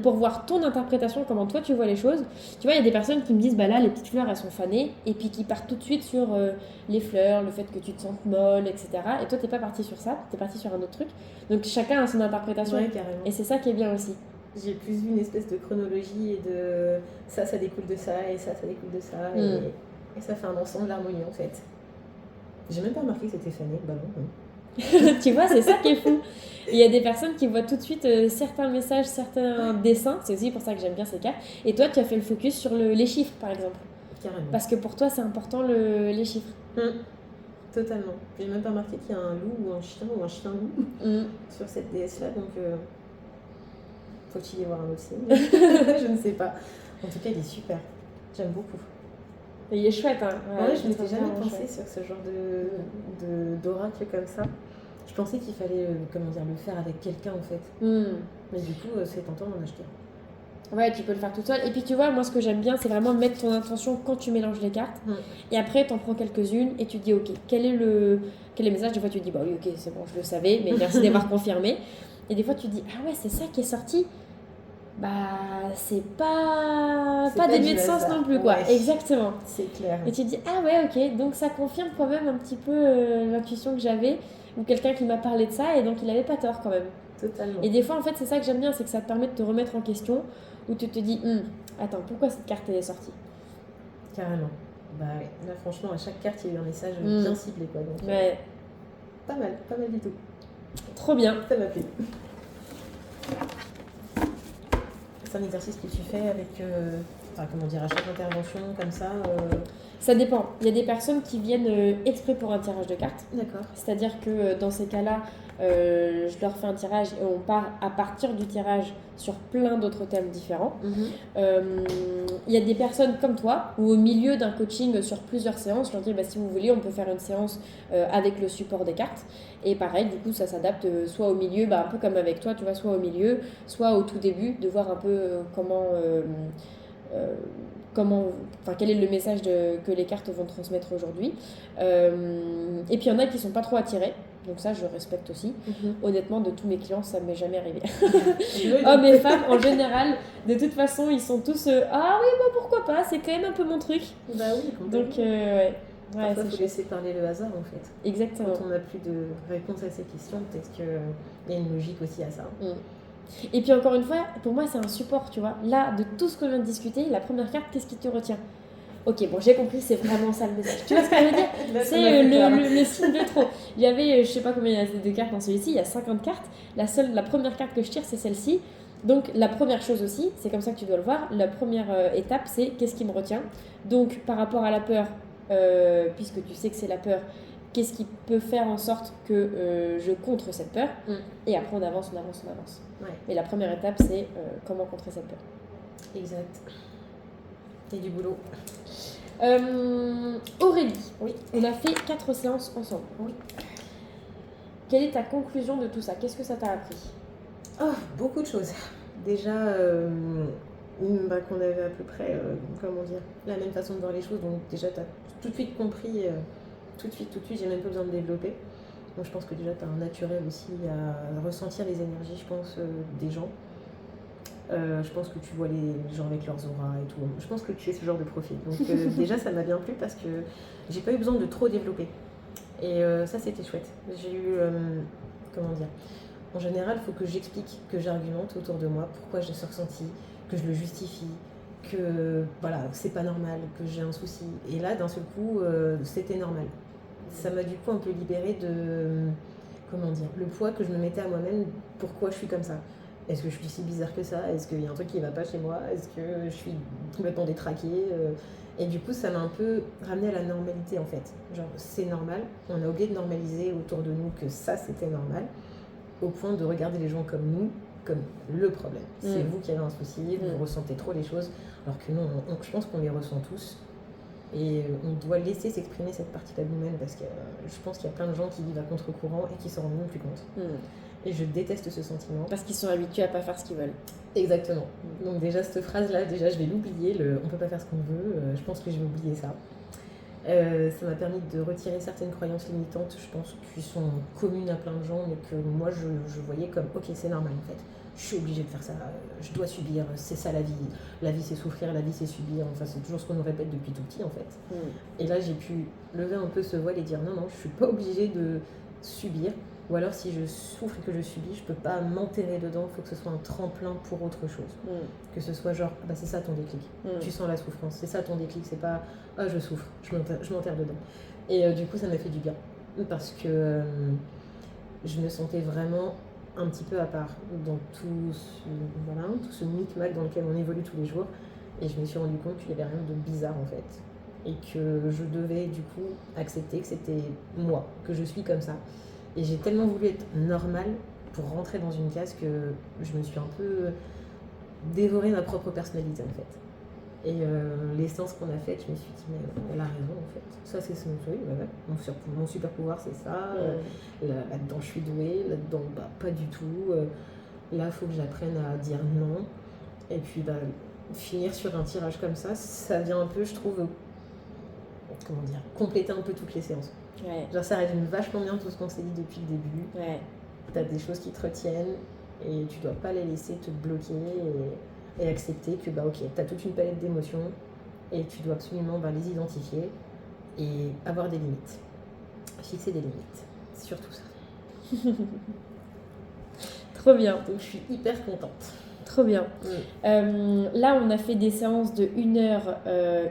pour voir ton interprétation, comment toi tu vois les choses. Tu vois, il y a des personnes qui me disent, là les petites fleurs elles sont fanées, et puis qui partent tout de suite sur les fleurs, le fait que tu te sentes molle, etc. Et toi t'es pas parti sur ça, t'es parti sur un autre truc. Donc chacun a son interprétation, et c'est ça qui est bien aussi. J'ai plus vu une espèce de chronologie et de ça découle de ça et ça découle de ça et ça fait un ensemble harmonieux en fait. J'ai même pas remarqué que c'était fané, non. Tu vois, c'est ça qui est fou. Il y a des personnes qui voient tout de suite certains messages, certains dessins, c'est aussi pour ça que j'aime bien ces cartes. Et toi, tu as fait le focus sur les chiffres par exemple. Carrément. Parce que pour toi, c'est important les chiffres. Totalement. J'ai même pas remarqué qu'il y a un loup ou un chien loup sur cette déesse là, donc faut-il y voir un autre signe. Je ne sais pas. En tout cas, il est super. J'aime beaucoup. Et il est chouette, hein. Ouais, je m'étais jamais pensé sur ce genre d'oracle comme ça. Je pensais qu'il fallait le faire avec quelqu'un en fait. Mais du coup, c'est tentant d'en acheter. Ouais, tu peux le faire toute seule. Et puis tu vois, moi ce que j'aime bien, c'est vraiment mettre ton intention quand tu mélanges les cartes. Et après, t'en prends quelques-unes et tu dis, ok, quel est le message. Des fois, tu dis, oui, ok, c'est bon, je le savais, mais merci d'avoir confirmé. Et des fois, tu dis, ah ouais, c'est ça qui est sorti. C'est pas dénué de sens non plus, quoi. Ouais. Exactement. C'est clair. Et tu te dis, ah ouais, ok, donc ça confirme quand même un petit peu l'intuition que j'avais, ou quelqu'un qui m'a parlé de ça, et donc il avait pas tort quand même. Totalement. Et des fois, en fait, c'est ça que j'aime bien, c'est que ça te permet de te remettre en question, où tu te dis, attends, pourquoi cette carte elle est sortie ? Carrément. Là, franchement, à chaque carte, il y a eu un message bien ciblé, quoi. Donc, pas mal du tout. Trop bien. Ça m'a plu. C'est un exercice que tu fais avec, à chaque intervention, comme ça Ça dépend. Il y a des personnes qui viennent exprès pour un tirage de cartes. D'accord. C'est-à-dire que dans ces cas-là, je leur fais un tirage et on part à partir du tirage sur plein d'autres thèmes différents. Il y a des personnes comme toi, où au milieu d'un coaching sur plusieurs séances, je leur dis, si vous voulez, on peut faire une séance avec le support des cartes. Et pareil, du coup, ça s'adapte soit au milieu, un peu comme avec toi, tu vois, soit au milieu, soit au tout début, de voir un peu quel est le message que les cartes vont transmettre aujourd'hui. Et puis il y en a qui sont pas trop attirés, donc ça je respecte aussi. Honnêtement, de tous mes clients, ça m'est jamais arrivé. Hommes et femmes en général, de toute façon, ils sont tous ah oui, pourquoi pas, c'est quand même un peu mon truc. Bah oui, donc parfois, il faut laisser parler le hasard en fait. Exactement. Quand on n'a plus de réponse à ces questions, peut-être qu'il y a une logique aussi à ça. Et puis encore une fois, pour moi c'est un support, tu vois. Là, de tout ce qu'on vient de discuter, la première carte, qu'est-ce qui te retient ? Ok, bon, j'ai compris, c'est vraiment ça le message. Tu vois ce que je veux dire ? C'est le signe de trop. Il y avait, je sais pas combien il y a de cartes dans celui-ci, il y a 50 cartes. La première carte que je tire, c'est celle-ci. Donc la première chose aussi, c'est comme ça que tu dois le voir, la première étape, c'est qu'est-ce qui me retient ? Donc par rapport à la peur, puisque tu sais que c'est la peur, qu'est-ce qui peut faire en sorte que je contre cette peur ? Et après on avance. Ouais. Et la première étape, c'est comment contrer cette peur. Exact. Et du boulot. Aurélie, oui. On a fait 4 séances ensemble. Oui. Quelle est ta conclusion de tout ça ? Qu'est-ce que ça t'a appris ? Beaucoup de choses. Déjà, qu'on avait à peu près, la même façon de voir les choses. Donc déjà, tu as tout de suite compris, tout de suite, j'ai même pas besoin de développer. Donc je pense que déjà, tu as un naturel aussi à ressentir les énergies, je pense, des gens. Je pense que tu vois les gens avec leurs auras et tout. Je pense que tu es ce genre de profil. Donc déjà, ça m'a bien plu parce que j'ai pas eu besoin de trop développer. Et ça, c'était chouette. J'ai eu... En général, il faut que j'explique, que j'argumente autour de moi pourquoi j'ai ce ressenti, que je le justifie, que c'est pas normal, que j'ai un souci. Et là, d'un seul coup, c'était normal. Ça m'a du coup un peu libérée de... le poids que je me mettais à moi-même, pourquoi je suis comme ça. Est-ce que je suis si bizarre que ça ? Est-ce qu'il y a un truc qui va pas chez moi ? Est-ce que je suis complètement détraquée ? Et du coup, ça m'a un peu ramené à la normalité en fait. Genre, c'est normal, on a oublié de normaliser autour de nous que ça, c'était normal, au point de regarder les gens comme nous comme le problème. C'est vous qui avez un souci, vous ressentez trop les choses, alors que non, je pense qu'on les ressent tous. Et on doit laisser s'exprimer cette partie-là de nous-mêmes, parce que je pense qu'il y a plein de gens qui vivent à contre-courant et qui s'en rendent même plus compte. Et je déteste ce sentiment. Parce qu'ils sont habitués à pas faire ce qu'ils veulent. Exactement. Donc déjà, cette phrase-là, déjà, je vais l'oublier. On peut pas faire ce qu'on veut. Je pense que je vais oublier ça. Ça m'a permis de retirer certaines croyances limitantes, je pense, qui sont communes à plein de gens, mais que moi, je voyais comme, ok, c'est normal, en fait. Je suis obligée de faire ça. Je dois subir. C'est ça, la vie. La vie, c'est souffrir. La vie, c'est subir. Enfin, c'est toujours ce qu'on nous répète depuis tout petit, en fait. Et là, j'ai pu lever un peu ce voile et dire, non, je suis pas obligée de subir. Ou alors, si je souffre et que je subis, je peux pas m'enterrer dedans, il faut que ce soit un tremplin pour autre chose. Que ce soit genre, bah c'est ça ton déclic. Tu sens la souffrance, c'est ça ton déclic, c'est pas, ah je souffre, je m'enterre dedans. Et du coup, ça m'a fait du bien. Parce que je me sentais vraiment un petit peu à part dans tout ce micmac dans lequel on évolue tous les jours. Et je me suis rendu compte qu'il n'y avait rien de bizarre en fait. Et que je devais du coup accepter que c'était moi, que je suis comme ça. Et j'ai tellement voulu être normale pour rentrer dans une case que je me suis un peu dévoré ma propre personnalité en fait. Et les séances qu'on a faites, je me suis dit, mais elle a raison en fait. Ça c'est son truc, mon super pouvoir c'est ça. Là-dedans je suis douée, là-dedans pas du tout. Là il faut que j'apprenne à dire non. Et puis finir sur un tirage comme ça vient un peu, je trouve, compléter un peu toutes les séances. Ouais. Genre ça résume vachement bien tout ce qu'on s'est dit depuis le début. Ouais. T'as des choses qui te retiennent et tu dois pas les laisser te bloquer et accepter que ok, t'as toute une palette d'émotions et tu dois absolument les identifier et avoir des limites. Fixer des limites. C'est surtout ça. Trop bien. Donc je suis hyper contente. Trop bien. Là, on a fait des séances de 1 heure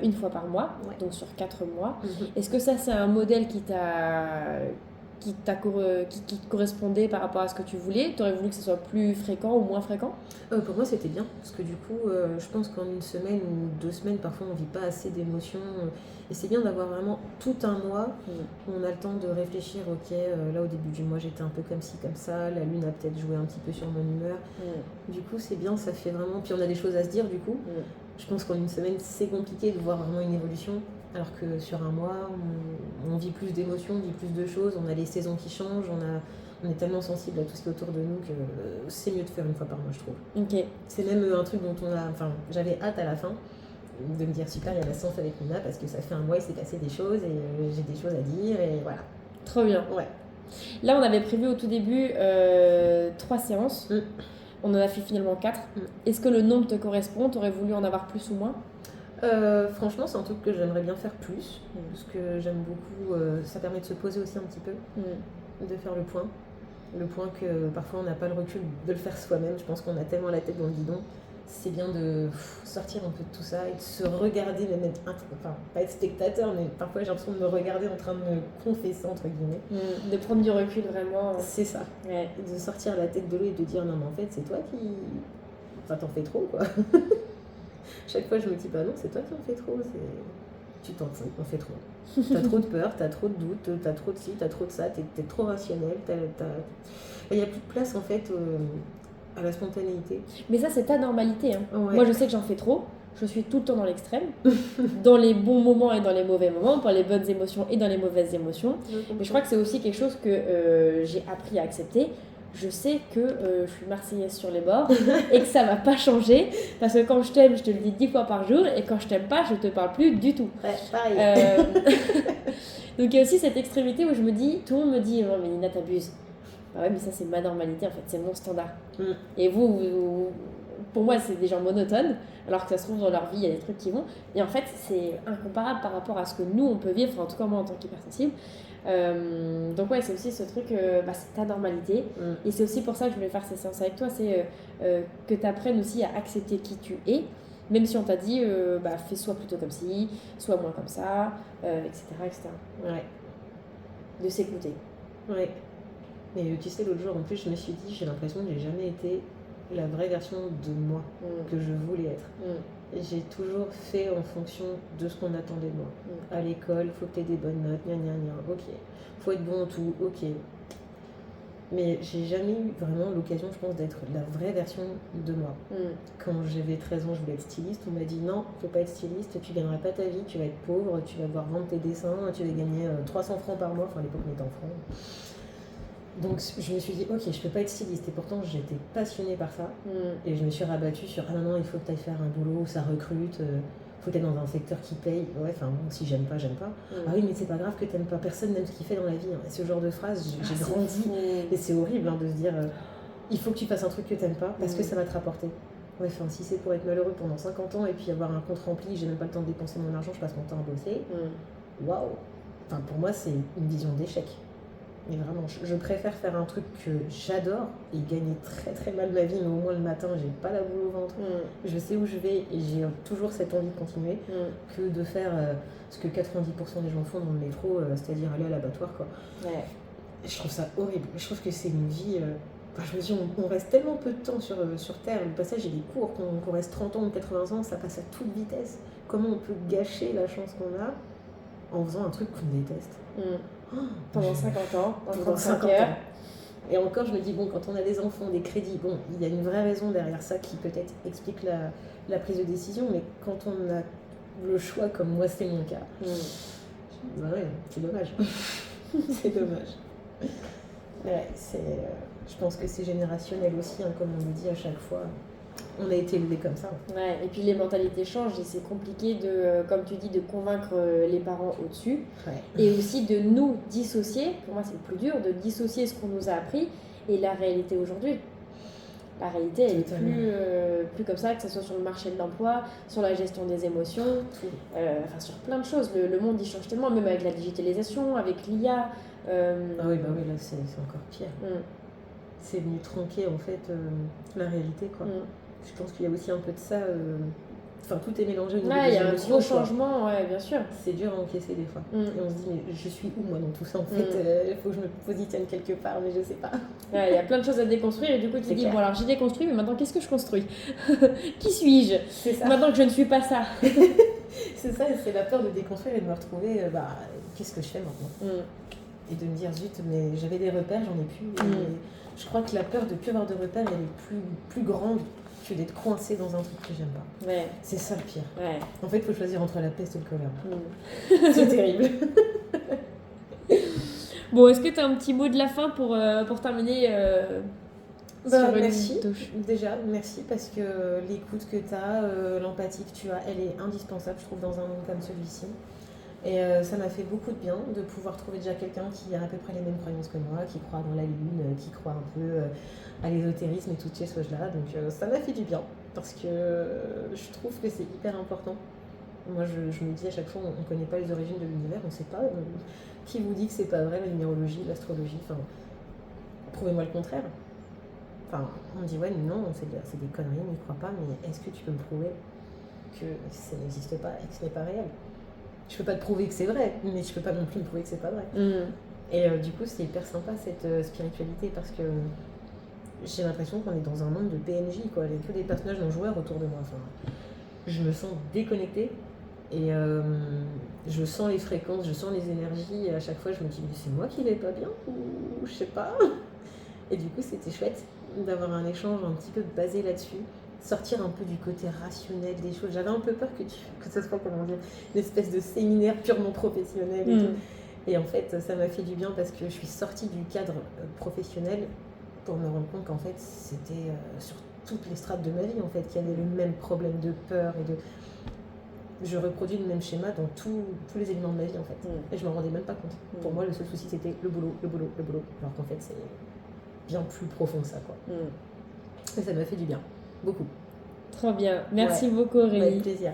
une fois par mois, donc sur 4 mois. Est-ce que ça, c'est un modèle qui te correspondait par rapport à ce que tu voulais? Tu aurais voulu que ce soit plus fréquent ou moins fréquent? Pour moi, c'était bien, parce que du coup, je pense qu'en 1 semaine ou 2 semaines, parfois, on ne vit pas assez d'émotions. Et c'est bien d'avoir vraiment tout un mois où on a le temps de réfléchir, ok, là, au début du mois, j'étais un peu comme ci, comme ça, la lune a peut-être joué un petit peu sur mon humeur. Du coup, c'est bien, ça fait vraiment... Puis on a des choses à se dire, du coup. Je pense qu'en 1 semaine, c'est compliqué de voir vraiment une évolution. Alors que sur un mois, on vit plus d'émotions, on vit plus de choses, on a les saisons qui changent, on est tellement sensible à tout ce qui est autour de nous que c'est mieux de faire 1 fois par mois, je trouve. Ok. C'est même un truc dont j'avais hâte à la fin de me dire super, il y a la séance avec Nina parce que ça fait 1 mois, il s'est passé des choses et j'ai des choses à dire et voilà. Trop bien. Ouais. Là, on avait prévu au tout début 3 séances. On en a fait finalement 4. Est-ce que le nombre te correspond? T'aurais voulu en avoir plus ou moins? Franchement, c'est un truc que j'aimerais bien faire plus, parce que j'aime beaucoup, ça permet de se poser aussi un petit peu, de faire le point que parfois on n'a pas le recul de le faire soi-même. Je pense qu'on a tellement la tête dans le guidon, c'est bien de sortir un peu de tout ça et de se regarder, même pas être spectateur, mais parfois j'ai l'impression de me regarder en train de me confesser entre guillemets. De prendre du recul vraiment. C'est ça, de sortir la tête de l'eau et de dire non mais en fait c'est toi qui... t'en fais trop quoi. Chaque fois, je me dis, non, c'est toi qui en fais trop. Tu t'en fais trop. T'as trop de peur, t'as trop de doutes, t'as trop de ci, t'as trop de ça, t'es trop rationnel. Il n'y a plus de place, en fait, à la spontanéité. Mais ça, c'est ta normalité. Hein. Ouais. Moi, je sais que j'en fais trop. Je suis tout le temps dans l'extrême. Dans les bons moments et dans les mauvais moments. Dans les bonnes émotions et dans les mauvaises émotions. Mais je crois que c'est aussi quelque chose que j'ai appris à accepter. Je sais que je suis marseillaise sur les bords et que ça va pas changer parce que quand je t'aime, je te le dis 10 fois par jour et quand je t'aime pas, je te parle plus du tout. Ouais, pareil. Donc il y a aussi cette extrémité où je me dis, tout le monde me dit, non mais Nina t'abuses. Bah ouais, mais ça c'est ma normalité en fait, c'est mon standard. Et vous, pour moi c'est des gens monotones, alors que ça se trouve dans leur vie il y a des trucs qui vont. Et en fait c'est incomparable par rapport à ce que nous on peut vivre, en tout cas moi en tant qu'hypersensible. Donc ouais, c'est aussi ce truc, c'est ta normalité et c'est aussi pour ça que je voulais faire ces séances avec toi, c'est que tu apprennes aussi à accepter qui tu es, même si on t'a dit fais soit plutôt comme ci, soit moins comme ça, etc. Ouais. De s'écouter. Ouais. Mais tu sais, l'autre jour en plus je me suis dit, j'ai l'impression que j'ai jamais été la vraie version de moi que je voulais être. J'ai toujours fait en fonction de ce qu'on attendait de moi. À l'école, faut que tu aies des bonnes notes, ok. Faut être bon en tout, ok. Mais j'ai jamais eu vraiment l'occasion, je pense, d'être la vraie version de moi. Quand j'avais 13 ans, je voulais être styliste. On m'a dit non, faut pas être styliste, tu gagneras pas ta vie, tu vas être pauvre, tu vas devoir vendre tes dessins, tu vas gagner 300 francs par mois. Enfin, à l'époque, on était en francs. Donc je me suis dit, ok, je peux pas être styliste. Et pourtant, j'étais passionnée par ça. Et je me suis rabattue sur, ah non, il faut que tu ailles faire un boulot où ça recrute. Faut être dans un secteur qui paye. Ouais, enfin, bon, si j'aime pas, j'aime pas. Ah oui, mais c'est pas grave que t'aimes pas. Personne n'aime ce qu'il fait dans la vie. Et ce genre de phrase, j'ai grandi. Et c'est horrible de se dire, il faut que tu fasses un truc que t'aimes pas parce que ça va te rapporter. Ouais, enfin, si c'est pour être malheureux pendant 50 ans et puis avoir un compte rempli, j'ai même pas le temps de dépenser mon argent, je passe mon temps à bosser. Waouh! Enfin, pour moi, c'est une vision d'échec. Et vraiment, je préfère faire un truc que j'adore et gagner très très mal ma vie, mais au moins le matin, j'ai pas la boule au ventre. Je sais où je vais et j'ai toujours cette envie de continuer que de faire ce que 90% des gens font dans le métro, c'est-à-dire aller à l'abattoir, quoi. Ouais. Je trouve ça horrible. Je trouve que c'est une vie... Enfin, je me dis, on reste tellement peu de temps sur Terre. Le passage, il est court. Qu'on reste 30 ans ou 80 ans, ça passe à toute vitesse. Comment on peut gâcher la chance qu'on a en faisant un truc qu'on déteste pendant 50 ans, pendant 50 ans. Et encore, je me dis, bon, quand on a des enfants, des crédits, bon, il y a une vraie raison derrière ça qui peut-être explique la prise de décision, mais quand on a le choix, comme moi, c'est mon cas, ouais, c'est dommage. C'est dommage. Ouais, je pense que c'est générationnel aussi, comme on le dit à chaque fois. On a été élevés comme ça. Ouais, et puis les mentalités changent et c'est compliqué de, comme tu dis, de convaincre les parents au-dessus. Ouais. Et aussi de nous dissocier, pour moi c'est le plus dur, de dissocier ce qu'on nous a appris et la réalité aujourd'hui. La réalité, elle est plus comme ça, que ce soit sur le marché de l'emploi, sur la gestion des émotions, enfin sur plein de choses. Le monde il change tellement, même avec la digitalisation, avec l'IA. Ah oui, bah oui, là c'est encore pire. C'est venu tronquer en fait la réalité, quoi. Je pense qu'il y a aussi un peu de ça. Enfin, tout est mélangé au niveau des émotions. Il y a un gros changement, ouais, bien sûr. C'est dur à encaisser des fois. Et on se dit, mais je suis où moi dans tout ça en fait il faut que je me positionne quelque part, mais je sais pas. Ouais, il y a plein de choses à déconstruire et du coup tu te dis, bon alors j'ai déconstruit, mais maintenant qu'est-ce que je construis? Qui suis-je? C'est ça. Maintenant que je ne suis pas ça. C'est ça, c'est la peur de déconstruire et de me retrouver, qu'est-ce que je fais maintenant? Et de me dire, zut, mais j'avais des repères, j'en ai plus. Je crois que la peur de ne plus avoir de repères, elle est plus grande que d'être coincée dans un truc que j'aime pas. Ouais. C'est ça le pire. Ouais. En fait, il faut choisir entre la peste et le choléra. C'est terrible. Bon, est-ce que tu as un petit mot de la fin pour terminer merci. Déjà, merci parce que l'écoute que tu as, l'empathie que tu as, elle est indispensable, je trouve, dans un monde comme celui-ci. Et ça m'a fait beaucoup de bien de pouvoir trouver déjà quelqu'un qui a à peu près les mêmes croyances que moi, qui croit dans la lune, qui croit un peu à l'ésotérisme et toutes ces choses-là. Donc ça m'a fait du bien parce que je trouve que c'est hyper important. Moi, je me dis à chaque fois, on ne connaît pas les origines de l'univers, on ne sait pas. Qui vous dit que c'est pas vrai, la numérologie, l'astrologie, enfin, prouvez-moi le contraire. Enfin, on me dit, ouais, mais non, c'est des conneries, on n'y croit pas, mais est-ce que tu peux me prouver que ça n'existe pas et que ce n'est pas réel? Je peux pas te prouver que c'est vrai, mais je peux pas non plus me prouver que c'est pas vrai. Et du coup, c'est hyper sympa cette spiritualité parce que j'ai l'impression qu'on est dans un monde de PNJ, quoi. Il n'y a que des personnages non joueurs autour de moi. Enfin, je me sens déconnectée et je sens les fréquences, je sens les énergies. Et à chaque fois, je me dis, mais c'est moi qui vais pas bien ou je sais pas. Et du coup, c'était chouette d'avoir un échange un petit peu basé là-dessus. Sortir un peu du côté rationnel des choses. J'avais un peu peur que ce soit, comment dire, une espèce de séminaire purement professionnel et tout. Et en fait, ça m'a fait du bien parce que je suis sortie du cadre professionnel pour me rendre compte qu'en fait, c'était sur toutes les strates de ma vie, en fait, qu'il y avait le même problème de peur et de... Je reproduis le même schéma dans tous les éléments de ma vie, en fait. Et je m'en rendais même pas compte. Pour moi, le seul souci, c'était le boulot. Alors qu'en fait, c'est bien plus profond que ça, quoi. Et ça m'a fait du bien. Beaucoup. Trop bien. Merci beaucoup, Aurélie. Avec plaisir.